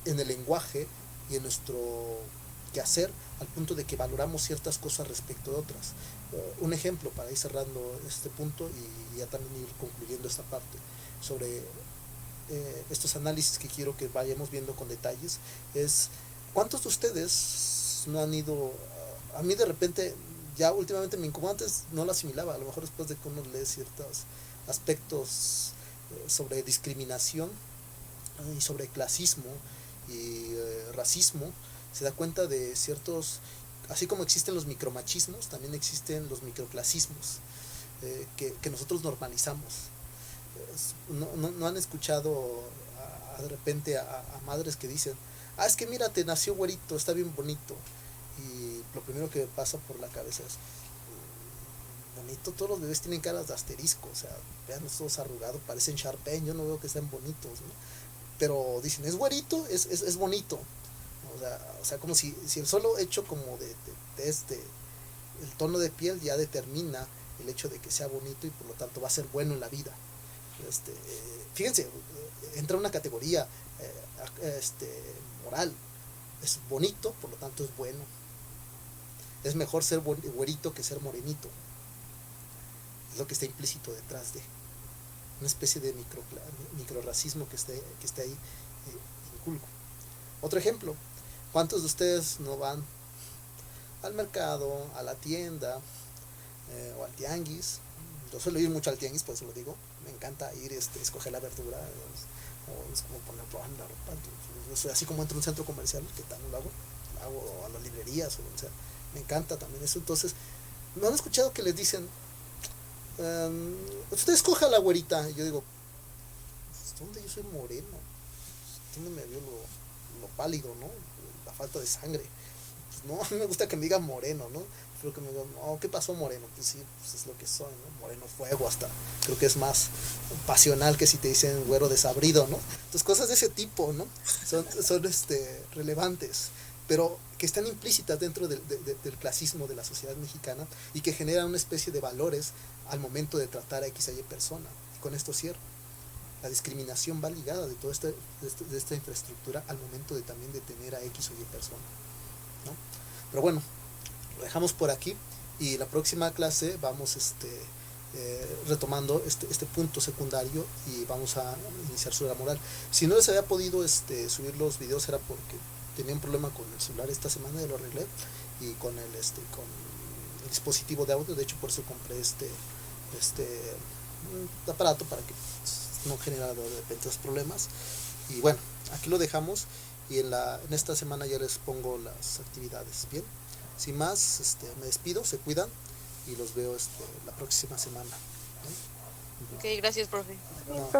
en el lenguaje y en nuestro quehacer, al punto de que valoramos ciertas cosas respecto de otras. Un ejemplo para ir cerrando este punto y ya también ir concluyendo esta parte sobre estos análisis que quiero que vayamos viendo con detalles es, ¿cuántos de ustedes no han ido? A mí de repente ya últimamente me incomoda, antes no lo asimilaba, a lo mejor después de que uno lee ciertos aspectos sobre discriminación y sobre clasismo y racismo, se da cuenta de ciertos, así como existen los micromachismos, también existen los microclasismos que nosotros normalizamos. No han escuchado de repente a madres que dicen, es que mira, te nació güerito, está bien bonito, y lo primero que me pasa por la cabeza es, bonito, todos los bebés tienen caras de asterisco, o sea, vean todos arrugados, parecen Sharpay, yo no veo que sean bonitos, ¿no? Pero dicen, es güerito, es bonito, o sea, como si el solo hecho como de el tono de piel ya determina el hecho de que sea bonito y por lo tanto va a ser bueno en la vida. Fíjense, entra una categoría moral, es bonito, por lo tanto es bueno. Es mejor ser güerito que ser morenito. Es lo que está implícito detrás de una especie de microracismo que esté ahí inculco. Otro ejemplo, ¿cuántos de ustedes no van al mercado, a la tienda o al tianguis? Yo suelo ir mucho al tianguis, por eso lo digo. Me encanta ir, escoger la verdura, o es como poner la ropa. Entonces, así como entro a un centro comercial, que tal no lo hago a las librerías, o sea, me encanta también eso. Entonces, ¿no han escuchado que les dicen, usted escoja la güerita? Y yo digo, ¿dónde yo soy moreno? ¿Dónde me vio lo pálido, no? La falta de sangre. Pues no, a mí me gusta que me digan moreno, ¿no? Creo que me digan, no, ¿qué pasó moreno? Pues sí, pues es lo que soy, ¿no? Moreno fuego, hasta creo que es más pasional que si te dicen güero desabrido, ¿no? Entonces cosas de ese tipo, ¿no? Son relevantes. pero que están implícitas dentro del clasismo de la sociedad mexicana y que generan una especie de valores al momento de tratar a X o Y persona. Y con esto cierro. La discriminación va ligada de toda esta infraestructura al momento de también detener a X o Y persona, ¿no? Pero bueno, lo dejamos por aquí y la próxima clase vamos retomando este punto secundario y vamos a iniciar sobre la moral. Si no les había podido subir los videos era porque tenía un problema con el celular esta semana, ya lo arreglé, y con el dispositivo de audio. De hecho, por eso compré este aparato, para que no generara de repente esos problemas. Y bueno, aquí lo dejamos y en esta semana ya les pongo las actividades. Bien, sin más, me despido, se cuidan y los veo la próxima semana. Ok, gracias, profe. No,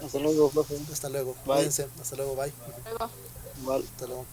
Hasta luego, profe. hasta luego, Bye. cuídense, hasta luego, bye. Luego. Igual. Hasta luego.